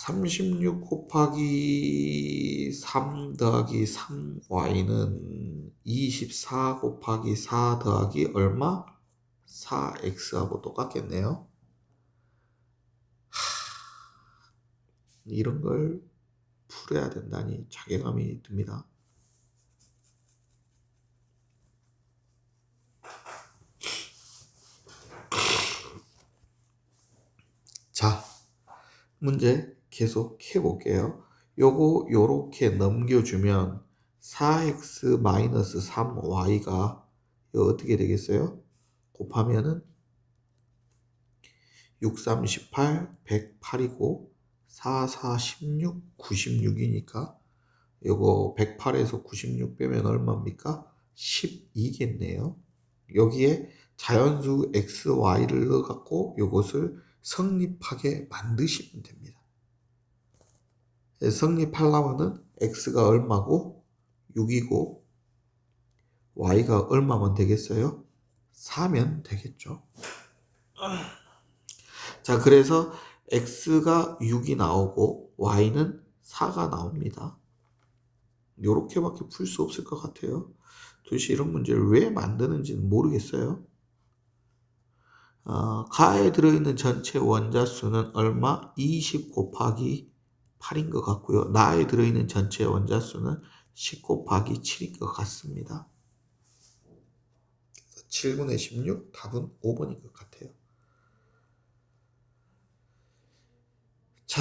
[SPEAKER 1] 36 곱하기 3 더하기 3Y는 24 곱하기 4 더하기 얼마? 4X하고 똑같겠네요. 이런 걸 풀어야 된다니 자괴감이 듭니다. 자, 문제 계속 해볼게요. 요거 요렇게 넘겨주면 4x-3y가 이거 어떻게 되겠어요? 곱하면은 6, 3, 18, 108이고 4, 4, 16, 96이니까 요거 108에서 96 빼면 얼마입니까? 12겠네요. 여기에 자연수 x, y를 넣어갖고 요것을 성립하게 만드시면 됩니다. 성립하려면은 x가 얼마고 6이고 y가 얼마면 되겠어요? 4면 되겠죠. 자, 그래서 x가 6이 나오고 y는 4가 나옵니다. 요렇게밖에 풀 수 없을 것 같아요. 도대체 이런 문제를 왜 만드는지는 모르겠어요. 가에 들어있는 전체 원자수는 얼마? 20 곱하기 8인 것 같고요. 나에 들어있는 전체 원자수는 10 곱하기 7인 것 같습니다. 7분의 16, 답은 5번인 것 같아요. 자,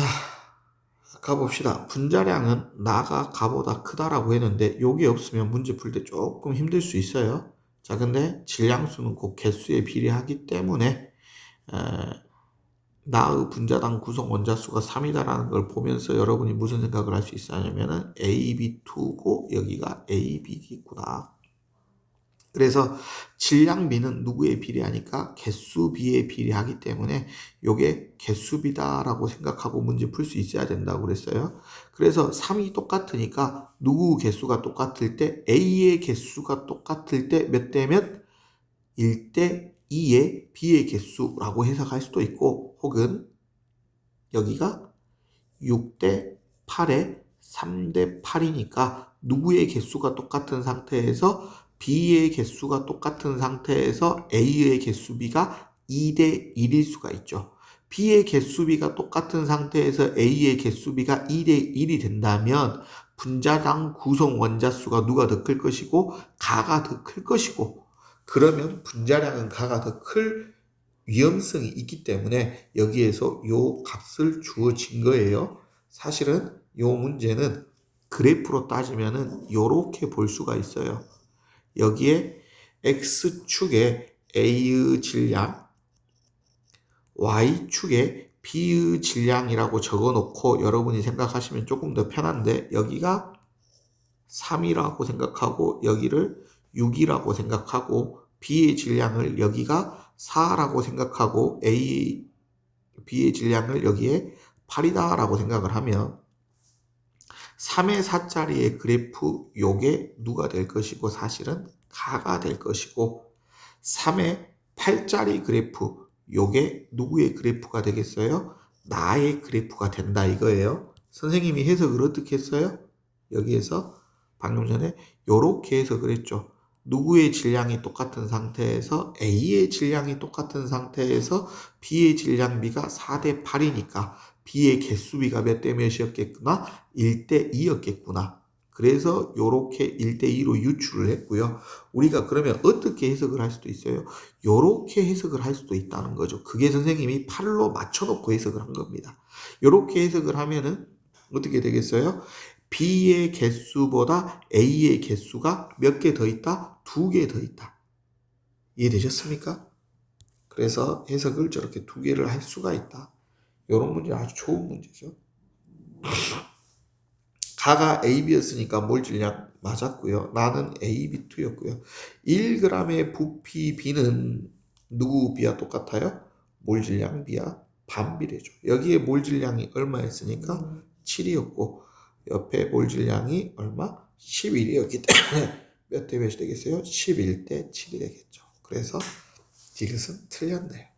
[SPEAKER 1] 가봅시다. 분자량은 나가 가보다 크다라고 했는데 여기 없으면 문제 풀 때 조금 힘들 수 있어요. 자, 근데 질량수는 곧 개수에 비례하기 때문에 나의 분자당 구성 원자수가 3이다라는 걸 보면서 여러분이 무슨 생각을 할 수 있냐면은 AB2고 여기가 AB겠구나. 그래서 질량비는 누구에 비례하니까 개수비에 비례하기 때문에 이게 개수비다라고 생각하고 문제 풀 수 있어야 된다고 그랬어요. 그래서 3이 똑같으니까 누구 개수가 똑같을 때 A의 개수가 똑같을 때 몇 대 몇? 1대 2의 B의 개수라고 해석할 수도 있고 혹은 여기가 6대 8의 3대 8이니까 누구의 개수가 똑같은 상태에서 B의 개수가 똑같은 상태에서 A의 개수비가 2대 1일 수가 있죠. B의 개수비가 똑같은 상태에서 A의 개수비가 2대 1이 된다면 분자당 구성 원자수가 누가 더 클 것이고 가가 더 클 것이고 그러면 분자량은 가가 더 클 위험성이 있기 때문에 여기에서 요 값을 주어진 거예요. 사실은 요 문제는 그래프로 따지면은 요렇게 볼 수가 있어요. 여기에 X축에 A의 질량, Y축에 B의 질량이라고 적어 놓고 여러분이 생각하시면 조금 더 편한데 여기가 3이라고 생각하고 여기를 6이라고 생각하고 B의 질량을 여기가 4라고 생각하고 B의 질량을 여기에 8이다라고 생각을 하면 3의 4짜리의 그래프 요게 누가 될 것이고 사실은 가가 될 것이고 3의 8짜리 그래프 요게 누구의 그래프가 되겠어요? 나의 그래프가 된다 이거예요. 선생님이 해석을 어떻게 했어요? 여기에서 방금 전에 요렇게 해석을 했죠. 누구의 질량이 똑같은 상태에서 A의 질량이 똑같은 상태에서 B의 질량비가 4대 8이니까 B의 개수비가 몇 대 몇이었겠구나? 1대 2였겠구나. 그래서 요렇게 1대 2로 유출을 했고요. 우리가 그러면 어떻게 해석을 할 수도 있어요? 요렇게 해석을 할 수도 있다는 거죠. 그게 선생님이 8로 맞춰놓고 해석을 한 겁니다. 요렇게 해석을 하면은 어떻게 되겠어요? B의 개수보다 A의 개수가 몇 개 더 있다? 2개 더 있다. 이해되셨습니까? 그래서 해석을 저렇게 2개를 할 수가 있다. 이런 문제 아주 좋은 문제죠. 가가 AB였으니까 몰 질량 맞았고요. 나는 AB2였고요. 1g의 부피 B는 누구 B와 똑같아요? 몰 질량 B와 반비례죠. 여기에 몰 질량이 얼마였으니까 7이었고 옆에 몰 질량이 얼마? 11이었기 때문에 몇 대 몇이 되겠어요? 11대 7이 되겠죠. 그래서 이것은 틀렸네요.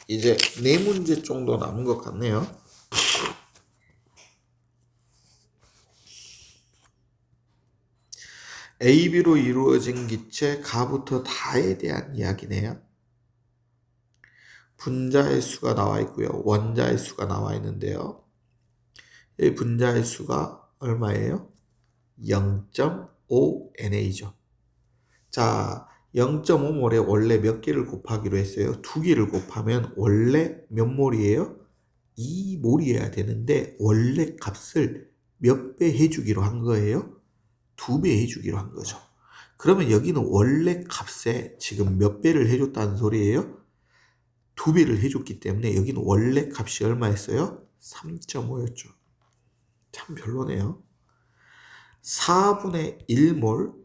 [SPEAKER 1] 이제 4문제 정도 남은 것 같네요. AB로 이루어진 기체 가부터 다에 대한 이야기네요. 분자의 수가 나와 있고요. 원자의 수가 나와 있는데요. 이 분자의 수가 얼마예요? 0.5NA죠. 자, 0.5몰에 원래 몇 개를 곱하기로 했어요? 2개를 곱하면 원래 몇 몰이에요? 2몰이어야 되는데 원래 값을 몇 배 해주기로 한 거예요? 2배 해주기로 한 거죠. 그러면 여기는 원래 값에 지금 몇 배를 해줬다는 소리예요? 2배를 해줬기 때문에 여기는 원래 값이 얼마였어요? 3.5였죠. 참 별로네요. 4분의 1몰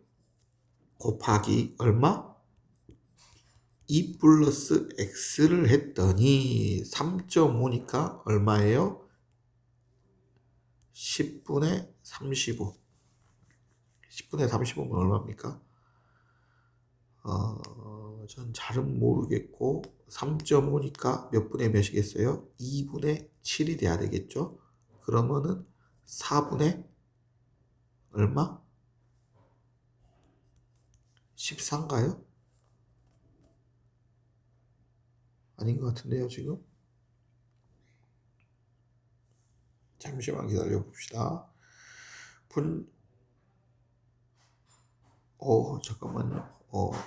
[SPEAKER 1] 곱하기 얼마? 2 플러스 x를 했더니 3.5니까 얼마예요? 10분의 35. 10분의 35면 얼마입니까? 전 잘은 모르겠고 3.5니까 몇 분의 몇이겠어요? 2분의 7이 돼야 되겠죠? 그러면은 4분의 얼마? 14인가요? 아닌 것 같은데요, 지금? 잠시만 기다려 봅시다. 잠깐만요.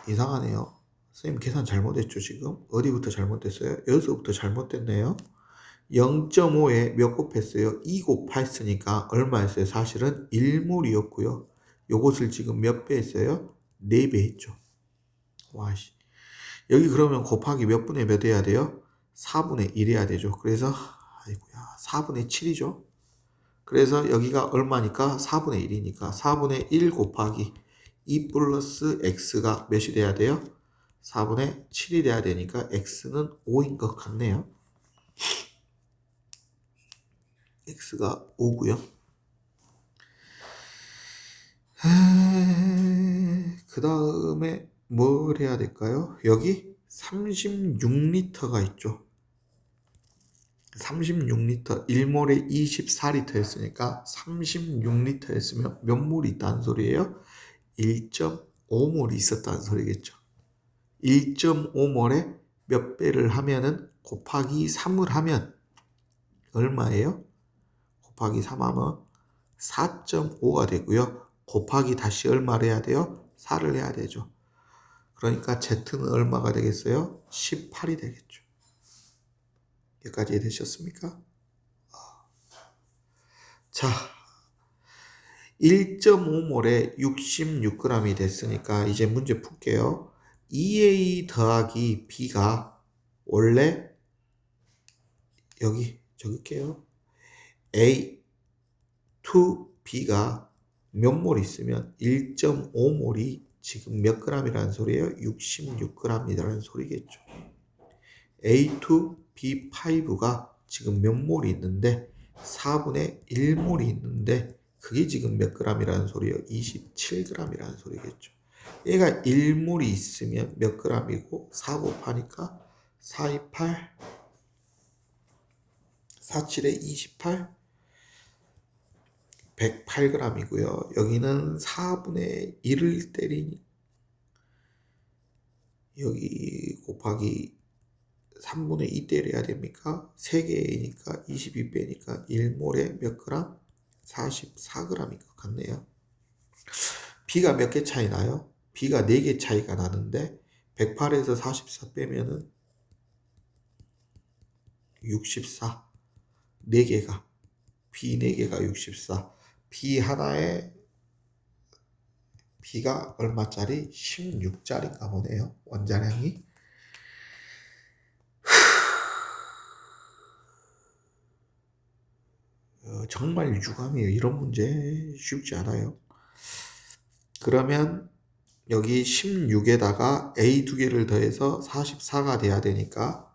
[SPEAKER 1] 이상하네요. 선생님 계산 잘못했죠, 지금? 어디부터 잘못됐어요? 여기서부터 잘못됐네요. 0.5에 몇 곱했어요? 2 곱했으니까 얼마였어요? 사실은 1몰이었고요. 요것을 지금 몇 배 했어요? 4배 했죠. 와씨. 여기 그러면 곱하기 몇 분의 몇 해야 돼요? 4분의 1 해야 되죠. 그래서 아이고야 4분의 7이죠. 그래서 여기가 얼마니까? 4분의 1이니까 4분의 1 곱하기 2 플러스 x가 몇이 돼야 돼요? 4분의 7이 돼야 되니까 x는 5인 것 같네요. x가 5고요. 그 다음에 뭘 해야 될까요? 여기 36리터가 있죠. 36리터, 1몰에 24리터 였으니까 36리터 였으면 몇 몰이 있다는 소리예요? 1.5몰이 있었다는 소리겠죠. 1.5몰에 몇 배를 하면은 곱하기 3을 하면 얼마예요? 곱하기 3하면 4.5가 되고요. 곱하기 다시 얼마를 해야 돼요? 4를 해야 되죠. 그러니까 Z는 얼마가 되겠어요? 18이 되겠죠. 여기까지 되셨습니까? 자, 1.5몰에 66g이 됐으니까 이제 문제 풀게요. 2A 더하기 B가 원래 여기 적을게요. A, 2B가 몇 몰 있으면 1.5몰이 지금 몇 g이라는 소리예요? 66g이라는 소리겠죠. A2, B5가 지금 몇 몰이 있는데 4분의 1몰이 있는데 그게 지금 몇 g이라는 소리예요? 27g이라는 소리겠죠. 얘가 1몰이 있으면 몇 g이고 4 곱하니까 4, 2, 8, 4, 7에 28, 108g이고요. 여기는 4분의 1을 때리니 여기 곱하기 3분의 2 때려야 됩니까? 3개니까 22배니까 1몰에 몇 그램? 44g인 것 같네요. B가 몇 개 차이 나요? B가 4개 차이가 나는데 108에서 44 빼면은 64. 4개가 B 4개가 64. B 하나에 B가 얼마짜리? 16짜리인가 보네요. 원자량이. 정말 유감이에요. 이런 문제 쉽지 않아요. 그러면 여기 16에다가 A 2개를 더해서 44가 돼야 되니까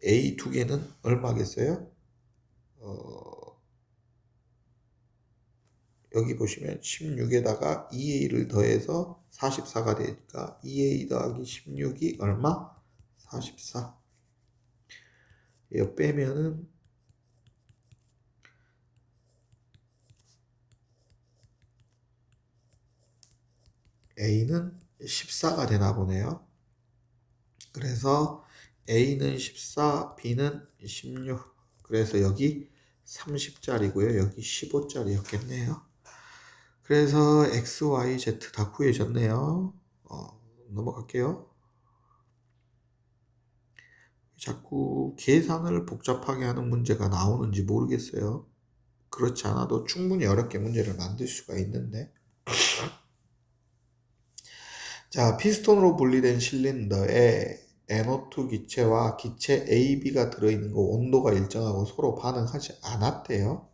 [SPEAKER 1] A 2개는 얼마겠어요? 여기 보시면 16에다가 2A를 더해서 44가 되니까 2A 더하기 16이 얼마? 44. 이거 빼면은 A는 14가 되나 보네요. 그래서 A는 14, B는 16. 그래서 여기 30짜리고요. 여기 15짜리였겠네요. 그래서 x, y, z 다 구해졌네요. 넘어갈게요. 자꾸 계산을 복잡하게 하는 문제가 나오는지 모르겠어요. 그렇지 않아도 충분히 어렵게 문제를 만들 수가 있는데. 자, 피스톤으로 분리된 실린더에 NO2 기체와 기체 A, B가 들어있는 거 온도가 일정하고 서로 반응하지 않았대요.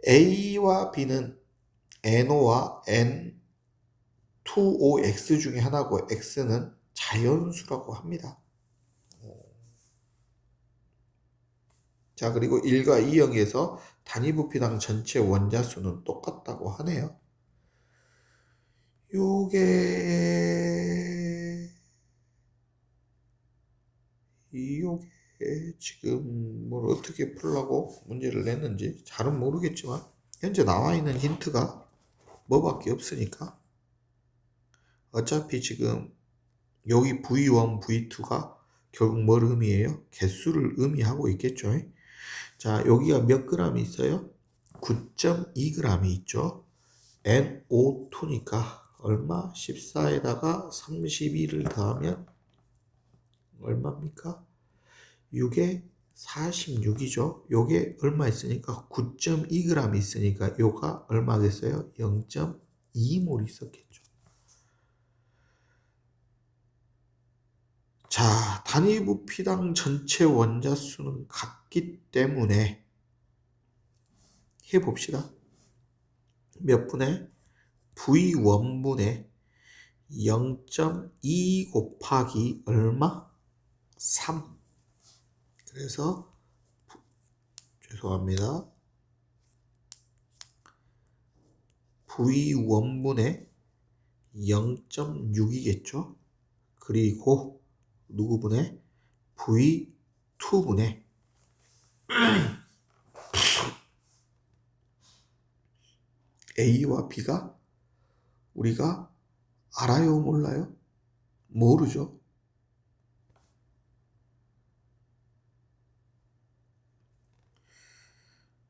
[SPEAKER 1] A와 B는 NO와 N2OX 중에 하나고 X는 자연수라고 합니다. 자, 그리고 1과 2형에서 단위 부피당 전체 원자수는 똑같다고 하네요. 요게 지금 뭘 어떻게 풀라고 문제를 냈는지 잘은 모르겠지만 현재 나와 있는 힌트가 뭐밖에 없으니까 어차피 지금 여기 V1, V2가 결국 뭘 의미해요? 개수를 의미하고 있겠죠. 자, 여기가 몇 g이 있어요? 9.2g이 있죠. NO2니까 얼마? 14에다가 32를 더하면 얼마입니까? 6에 46이죠. 요게 얼마 있으니까 9.2g 있으니까 요가 얼마겠어요? 0.2몰 있었겠죠. 자, 단위 부피당 전체 원자수는 같기 때문에 해봅시다. 몇 분의? V1분의 0.2 곱하기 얼마? 3. 그래서 죄송합니다. V1분의 0.6이겠죠. 그리고 누구분의? V2분의 A와 B가 우리가 알아요, 몰라요? 모르죠.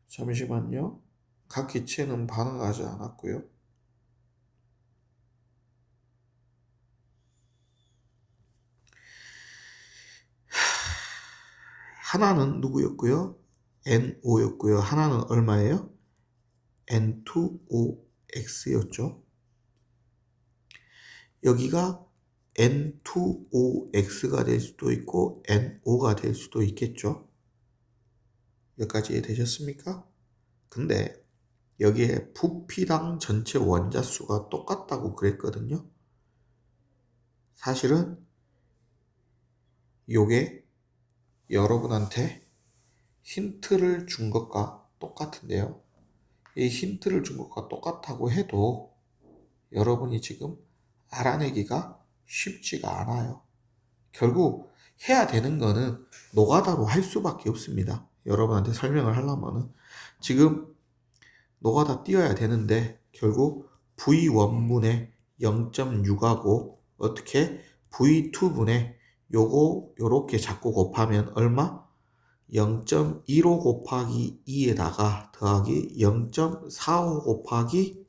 [SPEAKER 1] 잠시만요. 각 기체는 반응하지 않았고요. 하나는 누구였고요? NO였고요. 하나는 얼마예요? N2OX였죠. 여기가 N2OX가 될 수도 있고 NO가 될 수도 있겠죠. 여기까지 이해되셨습니까? 근데 여기에 부피당 전체 원자수가 똑같다고 그랬거든요. 사실은 요게 여러분한테 힌트를 준 것과 똑같은데요. 이 힌트를 준 것과 똑같다고 해도 여러분이 지금 알아내기가 쉽지가 않아요. 결국 해야 되는 거는 노가다로 할 수밖에 없습니다. 여러분한테 설명을 하려면은 지금 노가다 띄어야 되는데 결국 V1분의 0.6하고 어떻게 V2분의 요렇게 자꾸 곱하면 얼마? 0.15 곱하기 2에다가 더하기 0.45 곱하기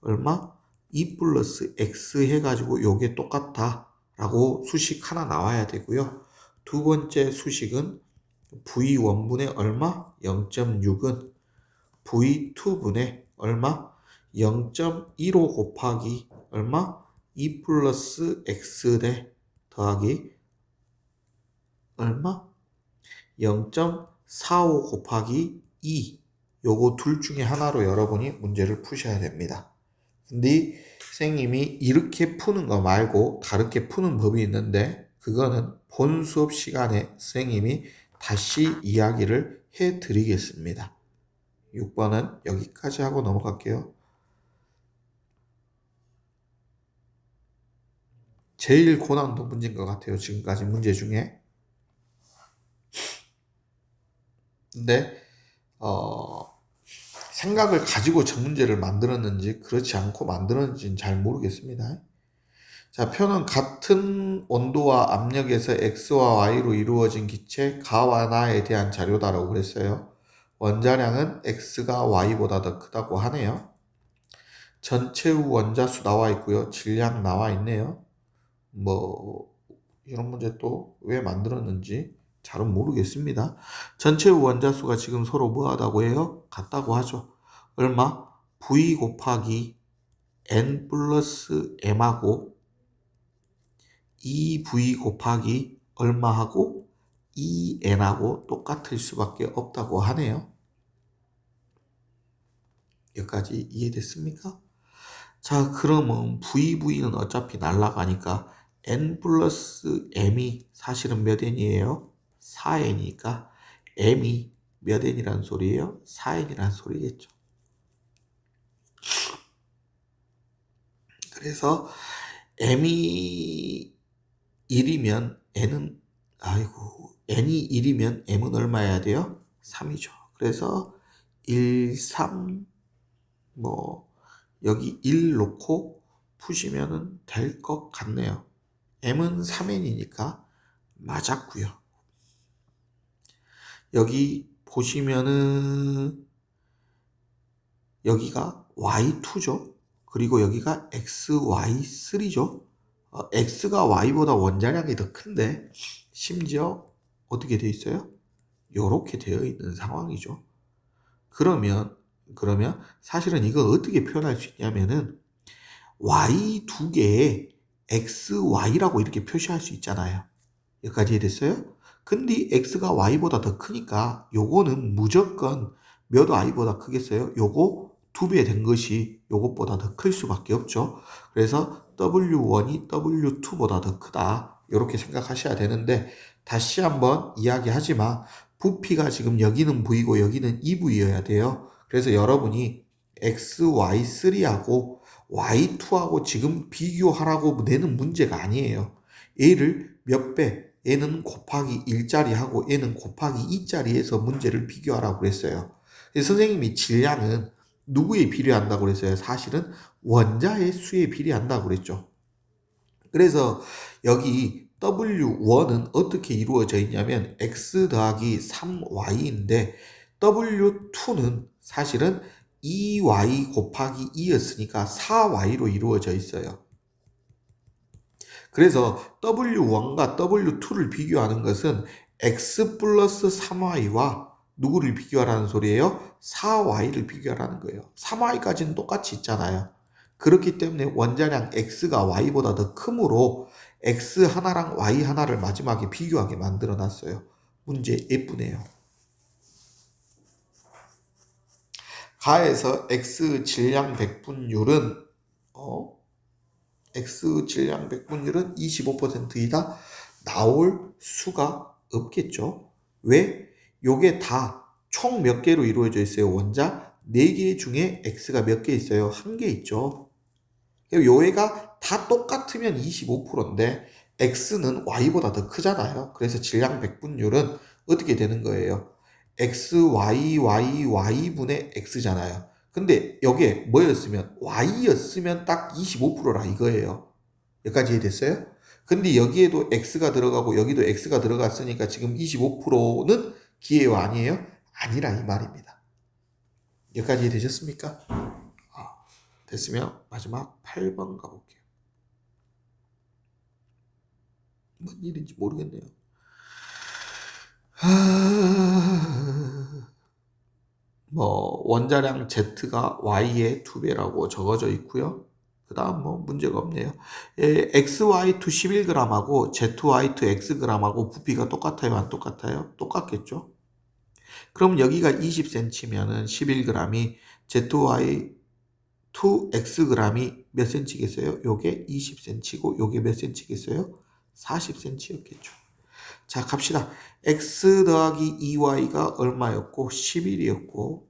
[SPEAKER 1] 얼마? 2 플러스 x 해가지고 요게 똑같다 라고 수식 하나 나와야 되고요. 두 번째 수식은 V1분의 얼마? 0.6은 V2분의 얼마? 0.15 곱하기 얼마? 2 플러스 x 대 더하기 얼마? 0.45 곱하기 2 요거 둘 중에 하나로 여러분이 문제를 푸셔야 됩니다. 근데 선생님이 이렇게 푸는 거 말고 다르게 푸는 법이 있는데 그거는 본 수업 시간에 선생님이 다시 이야기를 해 드리겠습니다. 6번은 여기까지 하고 넘어갈게요. 제일 고난도 문제인 것 같아요. 지금까지 문제 중에. 근데 생각을 가지고 저 문제를 만들었는지 그렇지 않고 만들었는지는 잘 모르겠습니다. 자, 표는 같은 온도와 압력에서 X와 Y로 이루어진 기체 가와 나에 대한 자료다라고 그랬어요. 원자량은 X가 Y보다 더 크다고 하네요. 전체의 원자수 나와 있고요. 질량 나와 있네요. 뭐 이런 문제 또 왜 만들었는지 잘은 모르겠습니다. 전체의 원자수가 지금 서로 뭐하다고 해요? 같다고 하죠. 얼마? V 곱하기 N 플러스 M하고 2V 곱하기 얼마하고 2N하고 똑같을 수밖에 없다고 하네요. 여기까지 이해됐습니까? 자, 그러면 VV는 어차피 날라가니까 N 플러스 M이 사실은 몇 N이에요? 4N이니까 M이 몇 N이란 소리예요? 4N이란 소리겠죠. 그래서 M이 1이면 N은 N이 1이면 M은 얼마여야 돼요? 3이죠. 그래서 1, 3, 여기 1 놓고 푸시면 될 것 같네요. M은 3N이니까 맞았고요. 여기 보시면은 여기가 Y2죠. 그리고 여기가 XY3죠. X가 Y보다 원자량이 더 큰데 심지어 어떻게 되어 있어요? 이렇게 되어 있는 상황이죠. 그러면 사실은 이걸 어떻게 표현할 수 있냐면은 Y 두 개에 XY라고 이렇게 표시할 수 있잖아요. 여기까지 이해됐어요? 근데 X가 Y보다 더 크니까 요거는 무조건 몇 Y보다 크겠어요? 요거 2배 된 것이 요것보다 더 클 수밖에 없죠. 그래서 W1이 W2보다 더 크다. 이렇게 생각하셔야 되는데 다시 한번 이야기하지만 부피가 지금 여기는 V고 여기는 2V여야 돼요. 그래서 여러분이 XY3하고 Y2하고 지금 비교하라고 내는 문제가 아니에요. 얘를 몇 배, 얘는 곱하기 1짜리 하고 얘는 곱하기 2짜리에서 문제를 비교하라고 그랬어요. 선생님이 질량은 누구에 비례한다고 그랬어요? 사실은 원자의 수에 비례한다고 그랬죠. 그래서 여기 W1은 어떻게 이루어져 있냐면 X 더하기 3Y인데 W2는 사실은 2Y 곱하기 2였으니까 4Y로 이루어져 있어요. 그래서 W1과 W2를 비교하는 것은 X 플러스 3Y와 누구를 비교하라는 소리예요? 4Y를 비교하라는 거예요. 3Y까지는 똑같이 있잖아요. 그렇기 때문에 원자량 X가 Y보다 더 크므로 X 하나랑 Y 하나를 마지막에 비교하게 만들어 놨어요. 문제 예쁘네요. 가에서 X 질량 백분율은 X 질량 백분율은 25%이다. 나올 수가 없겠죠. 왜? 요게 다 총 몇 개로 이루어져 있어요? 원자 4개 중에 X가 몇 개 있어요? 1개 있죠. 요애가 다 똑같으면 25%인데 X는 Y보다 더 크잖아요. 그래서 질량 백분율은 어떻게 되는 거예요? X, Y, Y, Y분의 X잖아요. 근데 여기에 뭐였으면 Y였으면 딱 25%라 이거예요. 여기까지 이해됐어요? 근데 여기에도 X가 들어가고 여기도 X가 들어갔으니까 지금 25%는 기회와 아니에요? 아니라 이 말입니다. 여기까지 이해되셨습니까? 됐으면 마지막 8번 가볼게요. 뭔 일인지 모르겠네요. 원자량 Z가 Y의 2배라고 적어져 있고요. 그 다음 문제가 없네요. XY2 11g하고 ZY2 Xg하고 부피가 똑같아요? 안 똑같아요? 똑같겠죠? 그럼 여기가 20cm면은 11g이 ZY2 Xg이 몇 cm겠어요? 요게 20cm고 요게 몇 cm겠어요? 40cm였겠죠. 자, 갑시다. X 더하기 2Y가 얼마였고 11이었고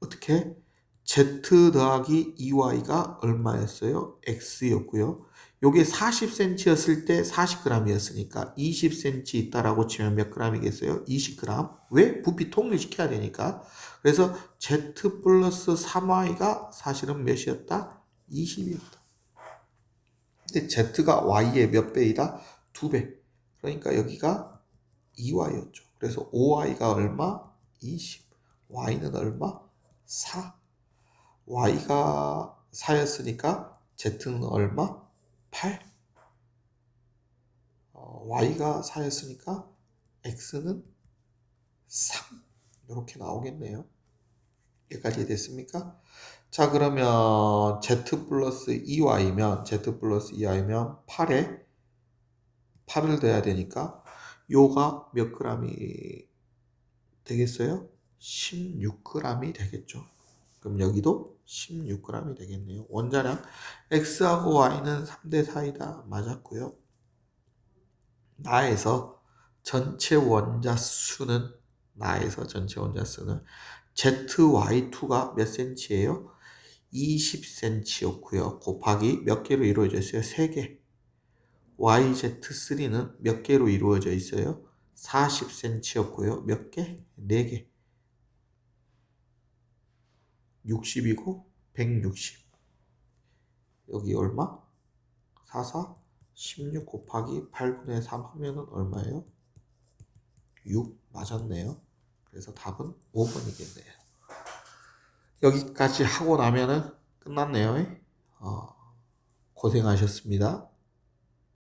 [SPEAKER 1] 어떻게? Z 더하기 2Y가 얼마였어요? X였고요. 요게 40cm였을 때 40g이었으니까 20cm 있다라고 치면 몇 g이겠어요? 20g. 왜? 부피 통일시켜야 되니까. 그래서 Z 플러스 3Y가 사실은 몇이었다? 20이었다. 근데 Z가 Y의 몇 배이다? 2배. 그러니까 여기가 2Y였죠. 그래서 5Y가 얼마? 20. Y는 얼마? 4. y가 4였으니까 z는 얼마? 8. y가 4였으니까 x는 3. 이렇게 나오겠네요. 여기까지 됐습니까? 자, 그러면 z 플러스 2y면 8에 8을 더해야 되니까 요가 몇 g이 되겠어요? 16g이 되겠죠. 그럼 여기도 16g이 되겠네요. 원자량 x하고 y는 3대 4이다. 맞았고요. 나에서 전체 원자 수는 ZY2가 몇 cm예요? 20cm였고요. 곱하기 몇 개로 이루어져 있어요? 3개. YZ3는 몇 개로 이루어져 있어요? 40cm였고요. 몇 개? 4개. 60이고 160. 여기 얼마? 16 곱하기 8분의 3 하면은 얼마예요? 6 맞았네요. 그래서 답은 5번이겠네요. 여기까지 하고 나면은 끝났네요. 고생하셨습니다.